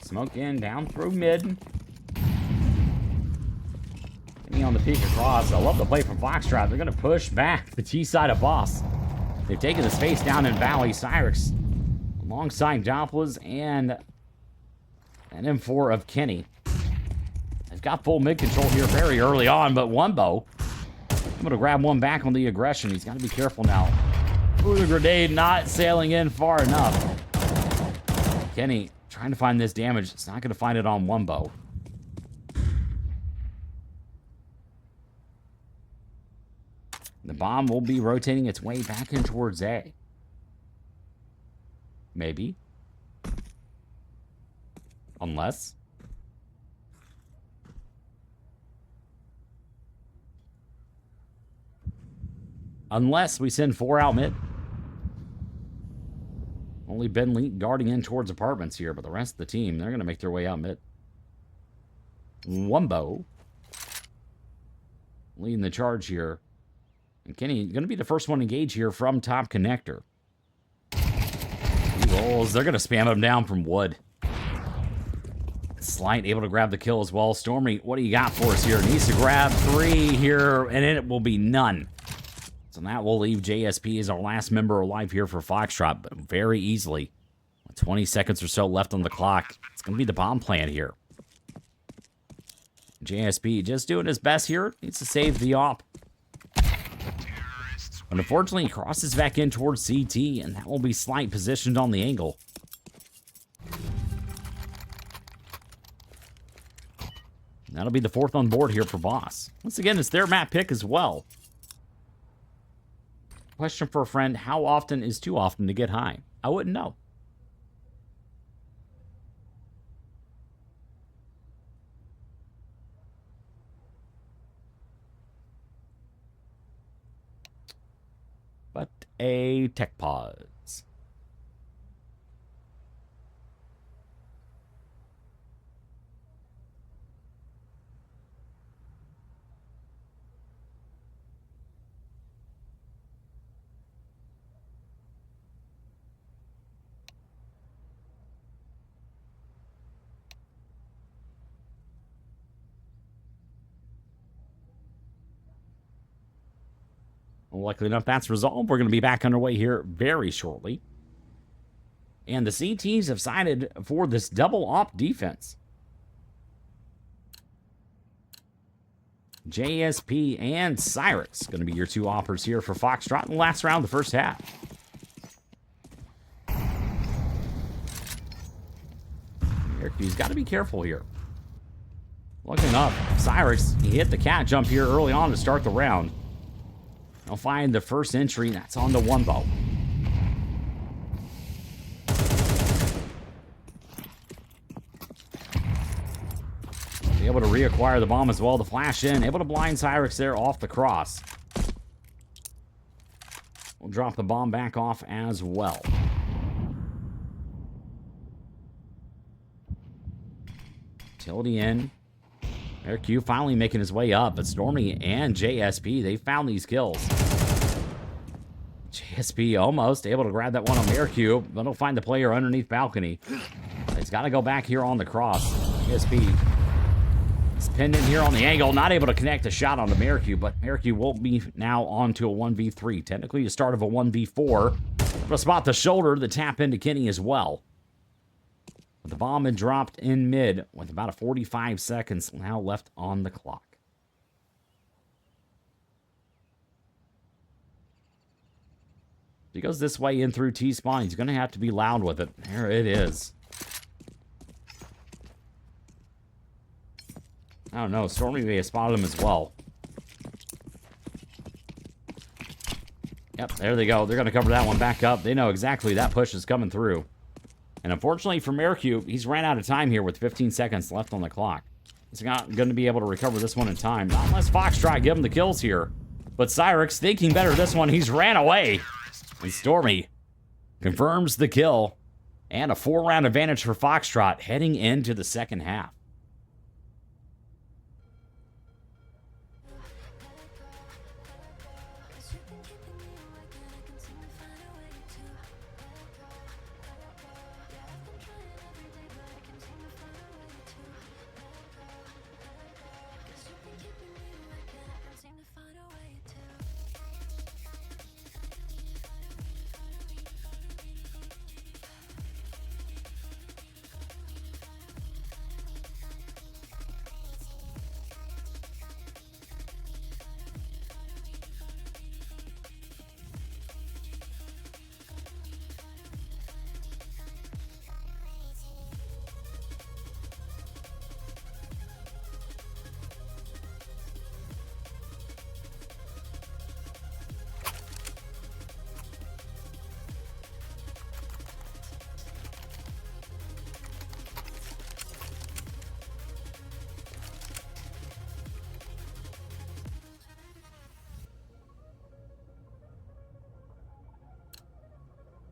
Smoke in, down through mid. Getting on the peak across. I love the play from Foxtrot. They're going to push back the T side of Boss. They've taken the space down in Valley. Cyrix alongside Doppler and an M4 of Kenny. They've got full mid control here very early on, but Wumbo, I'm going to grab one back on the aggression. He's got to be careful now. Ooh, the grenade not sailing in far enough. Kenny trying to find this damage. It's not going to find it on Wumbo. The bomb will be rotating its way back in towards A. Maybe. Unless. Unless we send 4 out mid. Only Ben Leet guarding in towards apartments here, but the rest of the team, they're going to make their way out mid. Wumbo leading the charge here. And Kenny going to be the first one to engage here from top connector. He rolls. They're going to spam him down from wood. Slight able to grab the kill as well. Stormy, what do you got for us here? Needs to grab 3 here, and it will be none. So that will leave JSP as our last member alive here for Foxtrot, but very easily. 20 seconds or so left on the clock. It's going to be the bomb plant here. JSP just doing his best here. Needs to save the op. But unfortunately, he crosses back in towards CT, and that will be Slight positioned on the angle. That'll be the 4th on board here for Boss. Once again, it's their map pick as well. Question for a friend, how often is too often to get high? I wouldn't know. But a tech pause. Luckily enough, that's resolved. We're going to be back underway here very shortly. And the CTs have sided for this double op defense. JSP and Cyrix going to be your 2 oppers here for Foxtrot in the last round of the first half. He's got to be careful here. Looking up, Cyrix, he hit the cat jump here early on to start the round. They'll find the first entry, that's on the 1 bow. Be able to reacquire the bomb as well to flash in. Able to blind Cyrix there off the cross. We'll drop the bomb back off as well. Utility in. Airq finally making his way up, but Stormy and JSP, they found these kills. JSP almost able to grab that one on Airq, but he'll find the player underneath balcony. He's got to go back here on the cross. JSP is pinned in here on the angle, not able to connect a shot on the Airq, but Airq will be now on to a 1v3. Technically the start of a 1v4. But spot the shoulder, the tap into Kenny as well. The bomb had dropped in mid with about 45 seconds now left on the clock. If he goes this way in through T-spawn, he's going to have to be loud with it. There it is. I don't know. Stormy may have spotted him as well. Yep, there they go. They're going to cover that one back up. They know exactly that push is coming through. And unfortunately for Airq, he's ran out of time here with 15 seconds left on the clock. He's not going to be able to recover this one in time. Not unless Foxtrot give him the kills here. But Cyrix, thinking better this one, he's ran away. And Stormy confirms the kill. And a 4-round advantage for Foxtrot heading into the second half.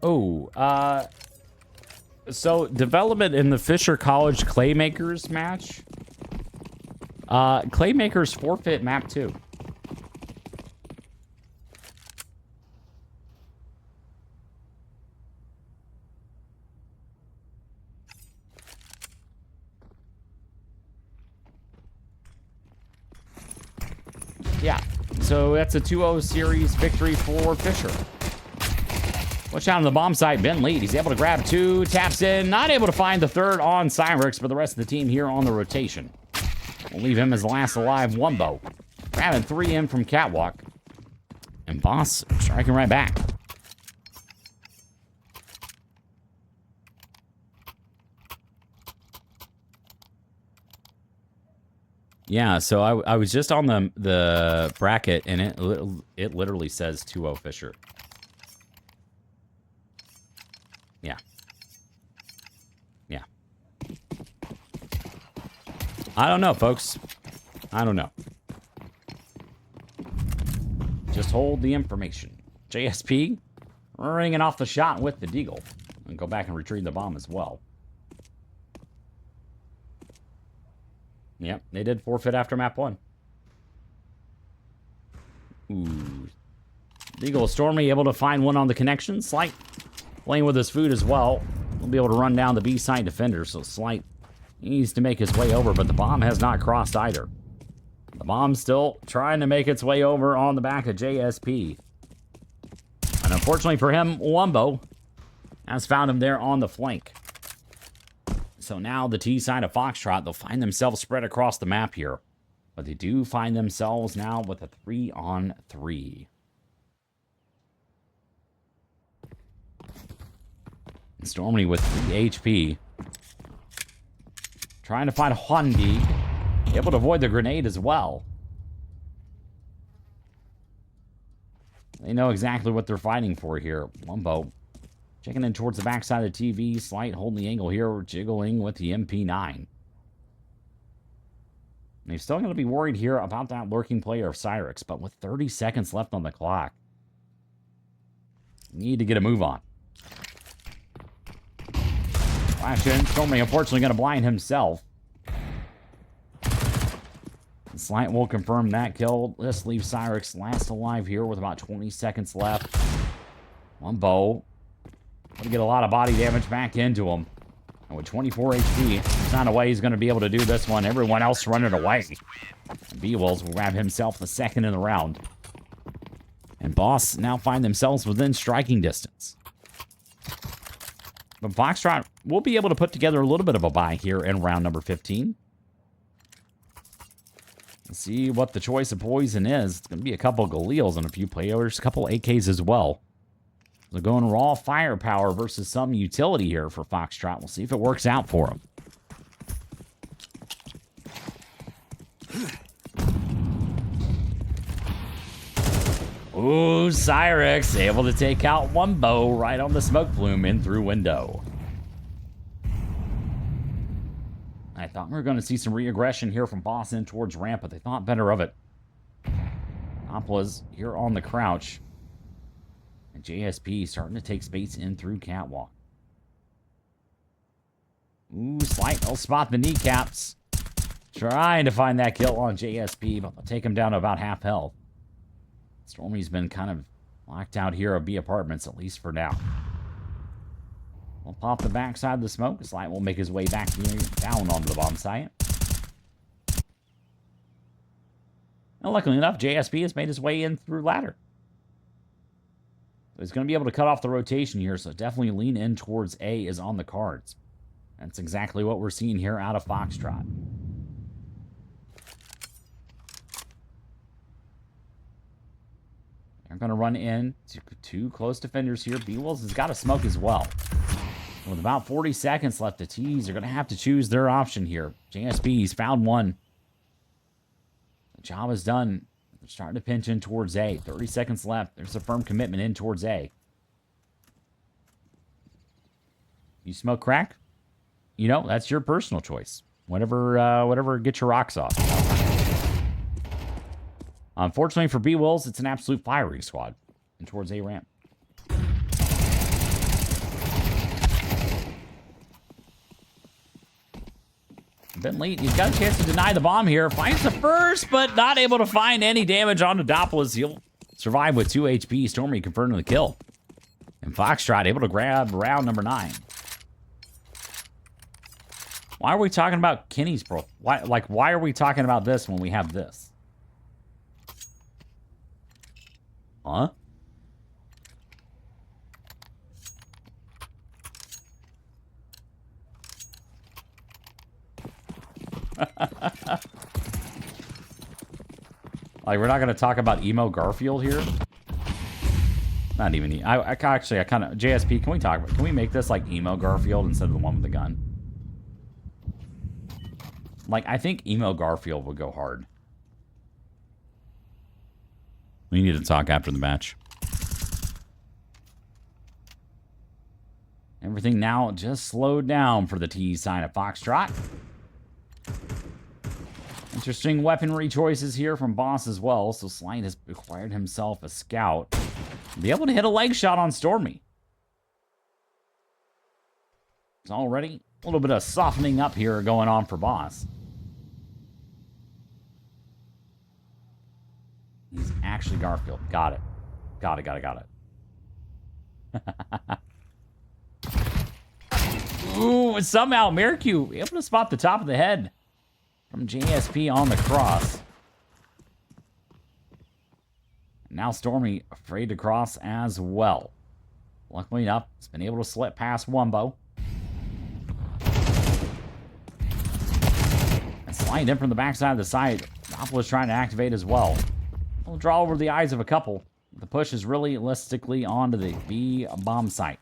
Oh, so development in the Fisher College Claymakers match. Claymakers forfeit map 2. Yeah, so that's a 2-0 series victory for Fisher. Watch out on the bomb site. Ben lead. He's able to grab 2. Taps in. Not able to find the 3rd on Cyrix, but the rest of the team here on the rotation. We'll leave him as the last alive Wumbo. Grabbing 3 in from Catwalk. And Boss striking right back. Yeah, so I was just on the bracket, and it literally says 2-0 Fisher. Yeah. Yeah. I don't know, folks. I don't know. Just hold the information. JSP ringing off the shot with the deagle. And go back and retrieve the bomb as well. Yep, they did forfeit after map 1. Ooh. Deagle Stormy able to find one on the connection. Slight playing with his food as well. We'll be able to run down the B-side defender, so Slight needs to make his way over, but the bomb has not crossed either. The bomb's still trying to make its way over on the back of JSP. And unfortunately for him, Wumbo has found him there on the flank. So now the T side of Foxtrot, they'll find themselves spread across the map here. But they do find themselves now with a 3-on-3. And Stormy with 3 HP. Trying to find Hondi. Able to avoid the grenade as well. They know exactly what they're fighting for here. Wumbo checking in towards the backside of the TV. Slight holding the angle here. Jiggling with the MP9. And they're still going to be worried here about that lurking player of Cyrix. But with 30 seconds left on the clock, need to get a move on. Flash in. Stormy unfortunately going to blind himself. Slight will confirm that kill. This leaves Cyrix last alive here with about 20 seconds left. Wumbo to get a lot of body damage back into him. And with 24 HP, there's not a way he's going to be able to do this one. Everyone else running away. And B-Wills will grab himself the second in the round. And Boss now find themselves within striking distance. But Foxtrot will be able to put together a little bit of a buy here in round number 15. Let's see what the choice of poison is. It's going to be a couple Galils and a few players, a couple AKs as well. They're going raw firepower versus some utility here for Foxtrot. We'll see if it works out for them. Ooh, Cyrix able to take out Wumbo right on the smoke plume in through window. I thought we were going to see some re-aggression here from Boss in towards ramp, but they thought better of it. Hopla's here on the crouch. And JSP starting to take space in through Catwalk. Ooh, Slight will spot the kneecaps. Trying to find that kill on JSP, but they'll take him down to about half health. Stormy's been kind of locked out here of B apartments, at least for now. We'll pop the backside of the smoke. Slight will make his way back down onto the bomb site. And luckily enough, JSP has made his way in through ladder. So he's going to be able to cut off the rotation here, so definitely lean in towards A is on the cards. That's exactly what we're seeing here out of Foxtrot. They're going to run in to two close defenders here. B-Wills has got to smoke as well. With about 40 seconds left to tease, they're going to have to choose their option here. JSP's found one. The job is done. They're starting to pinch in towards A. 30 seconds left. There's a firm commitment in towards A. You smoke crack? You know, that's your personal choice. Whatever gets your rocks off. Unfortunately for B-Wills, it's an absolute firing squad. And towards A ramp. Bentley, he's got a chance to deny the bomb here. Finds the first, but not able to find any damage on Adopolis. He'll survive with 2 HP. Stormy confirming the kill. And Foxtrot able to grab round number 9. Why are we talking about Kenny's pro? Why are we talking about this when we have this? Huh? Like, we're not going to talk about Emo Garfield here. Not even... I kind of... JSP, can we talk about... Can we make this like Emo Garfield instead of the one with the gun? Like, I think Emo Garfield would go hard. We need to talk after the match. Everything now just slowed down for the T side of Foxtrot. Interesting weaponry choices here from Boss as well. So Slight has acquired himself a scout. Be able to hit a leg shot on Stormy. It's already a little bit of softening up here going on for Boss. He's actually Garfield. Got it. Got it. Ooh, somehow Mercu able to spot the top of the head from JSP on the cross. Now Stormy afraid to cross as well. Luckily enough, he's been able to slip past Wumbo. And sliding in from the backside of the side, Doppel is trying to activate as well. We'll draw over the eyes of a couple. The push is realistically onto the B bomb site.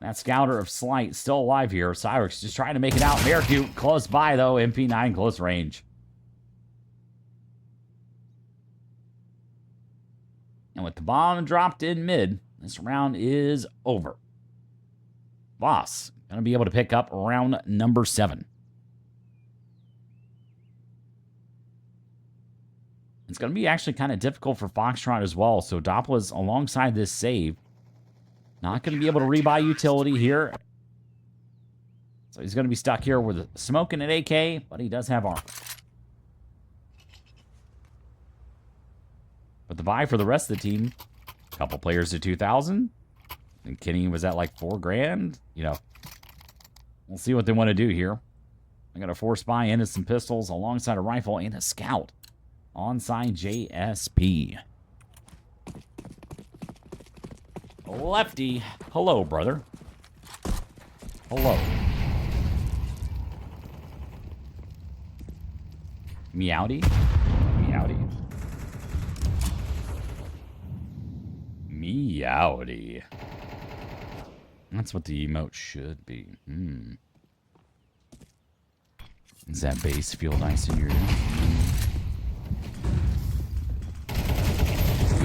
That scouter of Slight still alive here. Cyrix just trying to make it out. Mercu close by, though. MP9 close range. And with the bomb dropped in mid, this round is over. Boss going to be able to pick up round number 7. It's going to be actually kind of difficult for Foxtrot as well. So Doppler's alongside this save. Not going to be able to rebuy utility here. So he's going to be stuck here with smoking an AK, but he does have armor. But the buy for the rest of the team, a couple players at 2,000. And Kenny was at like 4 grand. You know, we'll see what they want to do here. I got a 4 spy and some pistols alongside a rifle and a scout. Onside JSP. Lefty. Hello, brother. Hello. Meowdy. Meowdy. Meowdy. That's what the emote should be. Does that bass feel nice in your ear?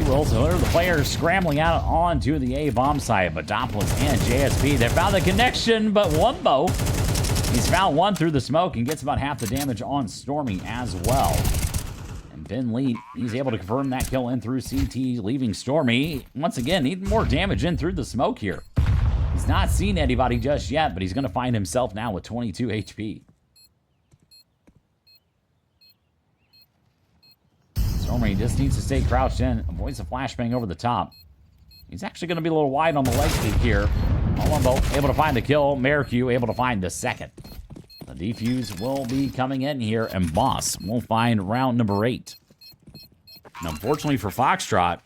So there are the players scrambling out onto the A bomb site, but Doppler and JSP, they found the connection, but Wumbo, he's found one through the smoke and gets about half the damage on Stormy as well. And Ben Lee, he's able to confirm that kill in through CT, leaving Stormy, once again, needing more damage in through the smoke here. He's not seen anybody just yet, but he's going to find himself now with 22 HP. Stormy just needs to stay crouched in, avoids a flashbang over the top. He's actually going to be a little wide on the leg peek here. Wumbo able to find the kill. Mercu able to find the second. The defuse will be coming in here, and Boss will find round number 8. And unfortunately for Foxtrot,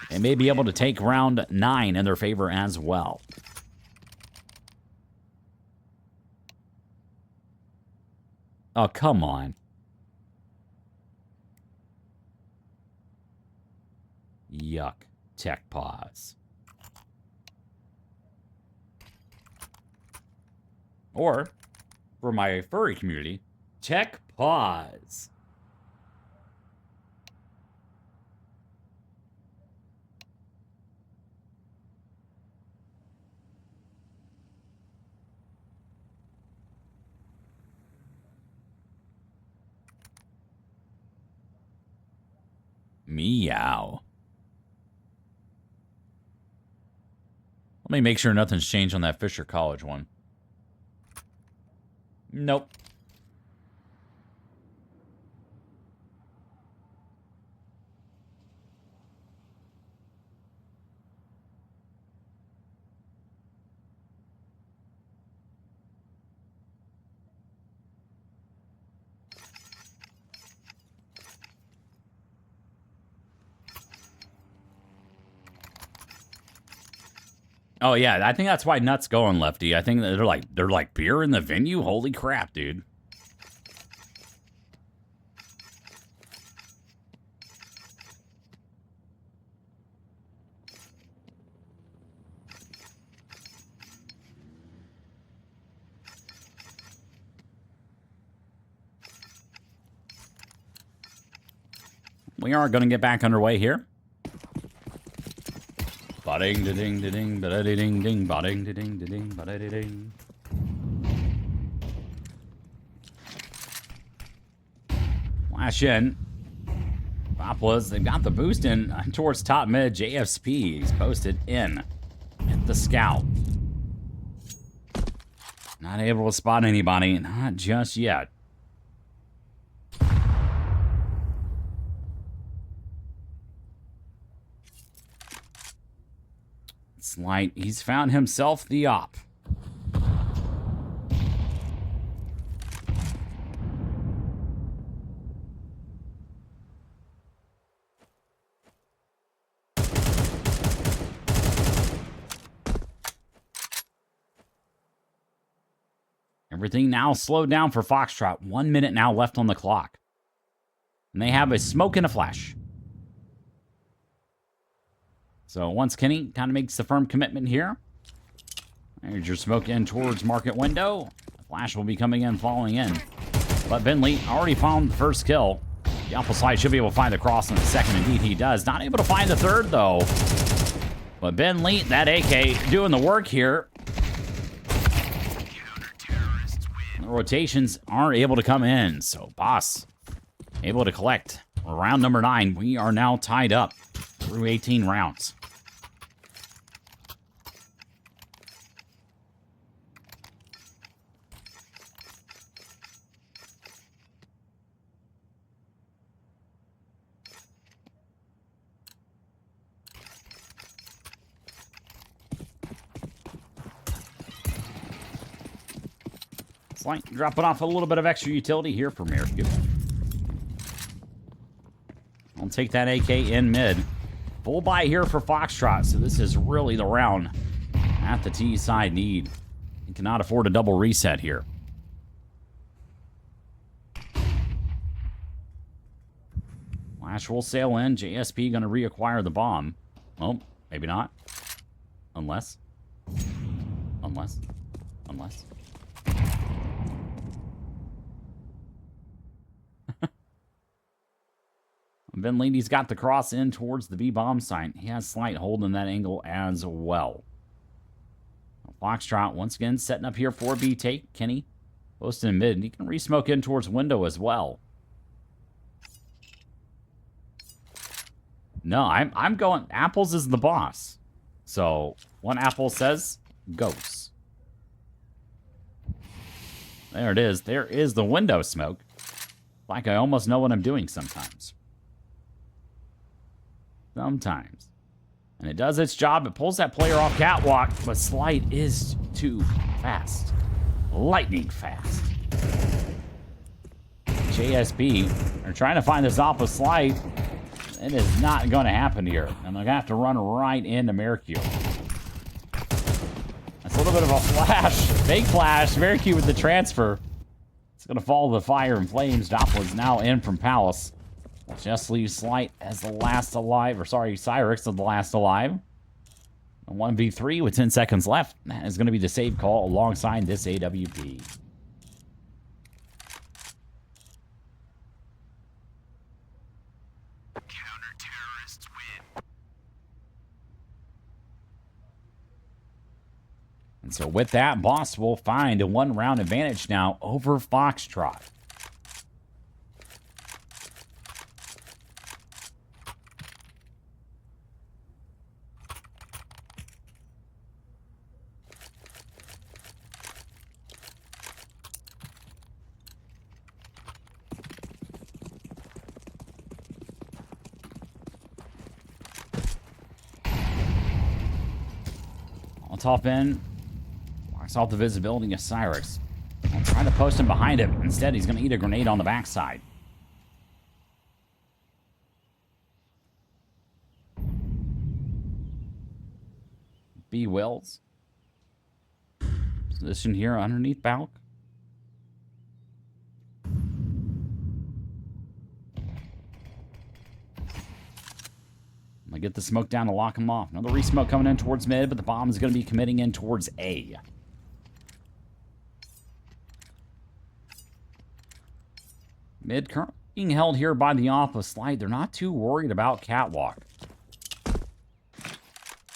they may be able to take round 9 in their favor as well. Oh, come on. Yuck. Tech pause. Or, for my furry community, tech pause. Meow. Let me make sure nothing's changed on that Fisher College one. Nope. Oh yeah, I think that's why Nuts going, Lefty. I think they're like beer in the venue. Holy crap, dude! We are going to get back underway here. Ba-ding, da-ding, da-ding, ba-da-ding, ding, ba-ding, da-ding, da-ding, ba-da-ding. Flash in. Papalas, they've got the boost in towards top mid. JSP, he's posted in at the scout. Not able to spot anybody, not just yet. Slight, he's found himself the op. Everything now slowed down for Foxtrot. 1 minute now left on the clock. And they have a smoke and a flash. So once Kenny kind of makes the firm commitment here. There's your smoke in towards market window. The flash will be coming in, falling in. But Bentley already found the first kill. The alpha slide should be able to find the cross in the second. Indeed, he does. Not able to find the third, though. But Bentley, that AK, doing the work here. The rotations aren't able to come in. So Boss able to collect. Round number 9. We are now tied up through 18 rounds. Slight dropping off a little bit of extra utility here for Merrick. I'll take that AK in mid. Full buy here for Foxtrot, so this is really the round at the T side need. He cannot afford a double reset here. Flash will sail in. JSP going to reacquire the bomb. Well, maybe not. Unless. Ben Lady's got the cross in towards the B-bomb site. He has slight hold in that angle as well. Foxtrot once again setting up here for B take. Kenny posted in mid. He can re-smoke in towards window as well. No, I'm going. Apples is the boss. So one apple says goes. There it is. There is the window smoke. Like I almost know what I'm doing sometimes. Sometimes. And it does its job. It pulls that player off catwalk, but Slight is too fast. Lightning fast. JSB are trying to find this alpha Slight. It is not going to happen here. And they're going to have to run right into Mercure. That's a little bit of a flash. Big flash. Mercure with the transfer. It's going to follow the fire and flames. Doppler's now in from Palace. Just leaves Slight as the last alive. Or sorry, Cyrix is the last alive. A 1v3 with 10 seconds left. That is going to be the save call alongside this AWP. Counter-terrorists win. And so with that, Boss will find a 1-round advantage now over Foxtrot. Top in, locks off the visibility of Cyrix. I'm trying to post him behind him. Instead, he's going to eat a grenade on the backside. B. Wills. Position here underneath Balk. I'm going to get the smoke down to lock him off. Another re-smoke coming in towards mid, but the bomb is going to be committing in towards A. Mid current. being held here by the Alpha Slight. They're not too worried about Catwalk.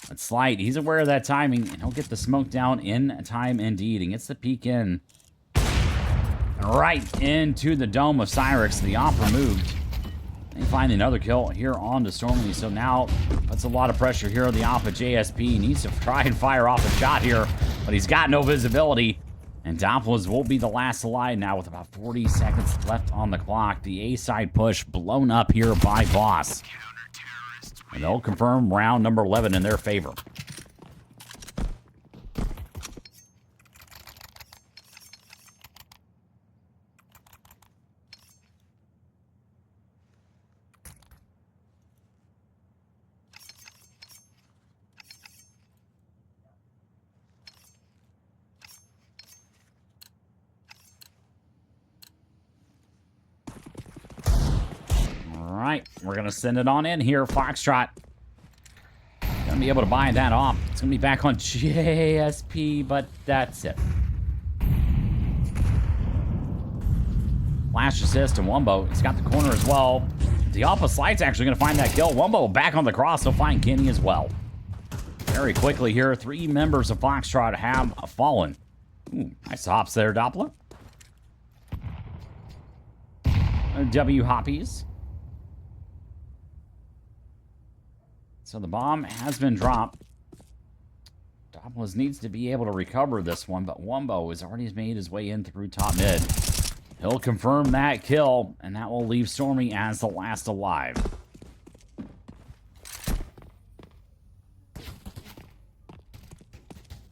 But Slight, he's aware of that timing, and he'll get the smoke down in time indeed. And gets the peek in. Right into the dome of Cyrix. The Alpha moved. They find another kill here on the Stormy. So now that's a lot of pressure here on the Alpha JSP. He needs to try and fire off a shot here, but he's got no visibility. And Doppelers will be the last alive now with about 40 seconds left on the clock. The A-side push blown up here by Boss. And they'll confirm round number 11 in their favor. Right, we're going to send it on in here. Foxtrot going to be able to buy that off. It's going to be back on JSP, but that's it. Flash assist to Wumbo. He's got the corner as well. The Alpha Slight's actually going to find that kill. Wumbo back on the cross. He'll find Kenny as well. Very quickly here, 3 members of Foxtrot have fallen. Ooh, nice hops there, Doppler. W hoppies. So the bomb has been dropped. Doppler needs to be able to recover this one, but Wumbo has already made his way in through top mid. He'll confirm that kill, and that will leave Stormy as the last alive.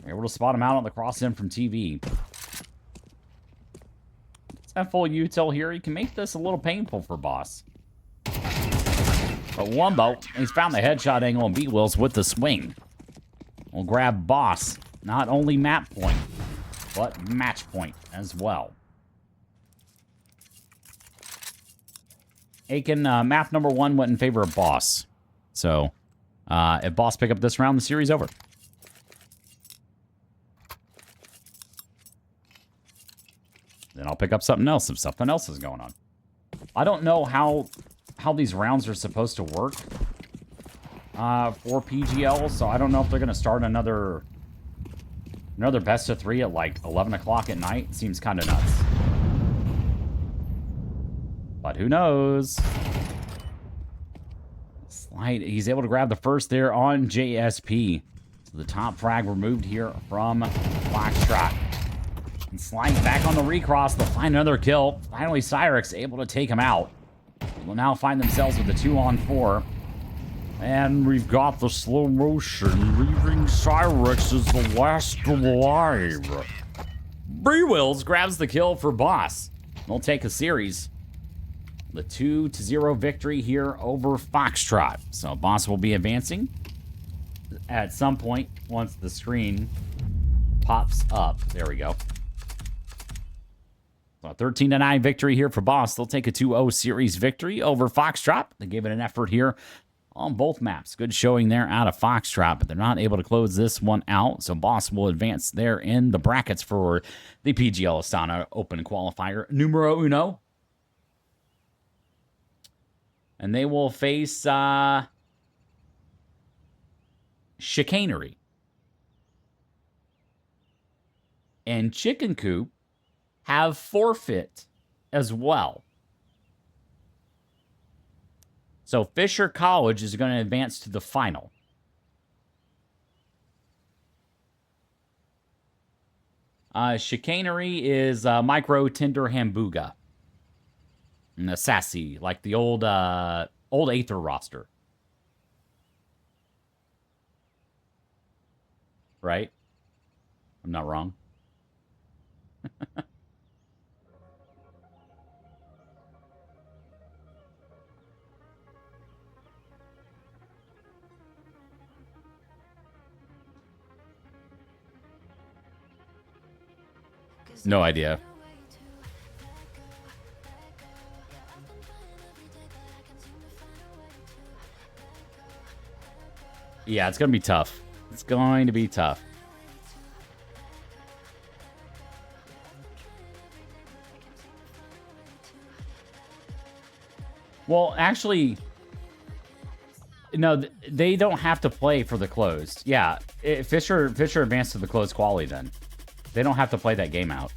We're able to spot him out on the cross-in from TV. It's that full util here. He can make this a little painful for Boss. But Wumbo, he's found the headshot angle, and B-Wills with the swing. We'll grab Boss. Not only map point, but match point as well. Aiken, map number 1 went in favor of Boss. So, if Boss pick up this round, the series over. Then I'll pick up something else if something else is going on. I don't know how these rounds are supposed to work for PGL, so I don't know if they're going to start another best of 3 at like 11 o'clock at night. It seems kind of nuts. But who knows? Slight, he's able to grab the first there on JSP. So the top frag removed here from Foxtrot. And Slight back on the recross. They'll find another kill. Finally, Cyrix able to take him out. Will now find themselves with a 2-on-4. And we've got the slow motion, leaving Cyrix as the last alive. Bree-Wills grabs the kill for Boss. They'll take a series. The 2-0 victory here over Foxtrot. So Boss will be advancing at some point once the screen pops up. There we go. So a 13-9 victory here for Boss. They'll take a 2-0 series victory over Foxtrot. They gave it an effort here on both maps. Good showing there out of Foxtrot, but they're not able to close this one out. So Boss will advance there in the brackets for the PGL Astana Open Qualifier numero uno. And they will face Chicanery. And Chicken Coop have forfeit as well. So Fisher College is going to advance to the final. Chicanery is Micro Tinder Hambuga. And the Sassy, like the old Aether roster. Right? I'm not wrong. No idea. Yeah, it's going to be tough. It's going to be tough. Well, actually, no, they don't have to play for the closed. Yeah, Fisher advanced to the closed quali then. They don't have to play that game out.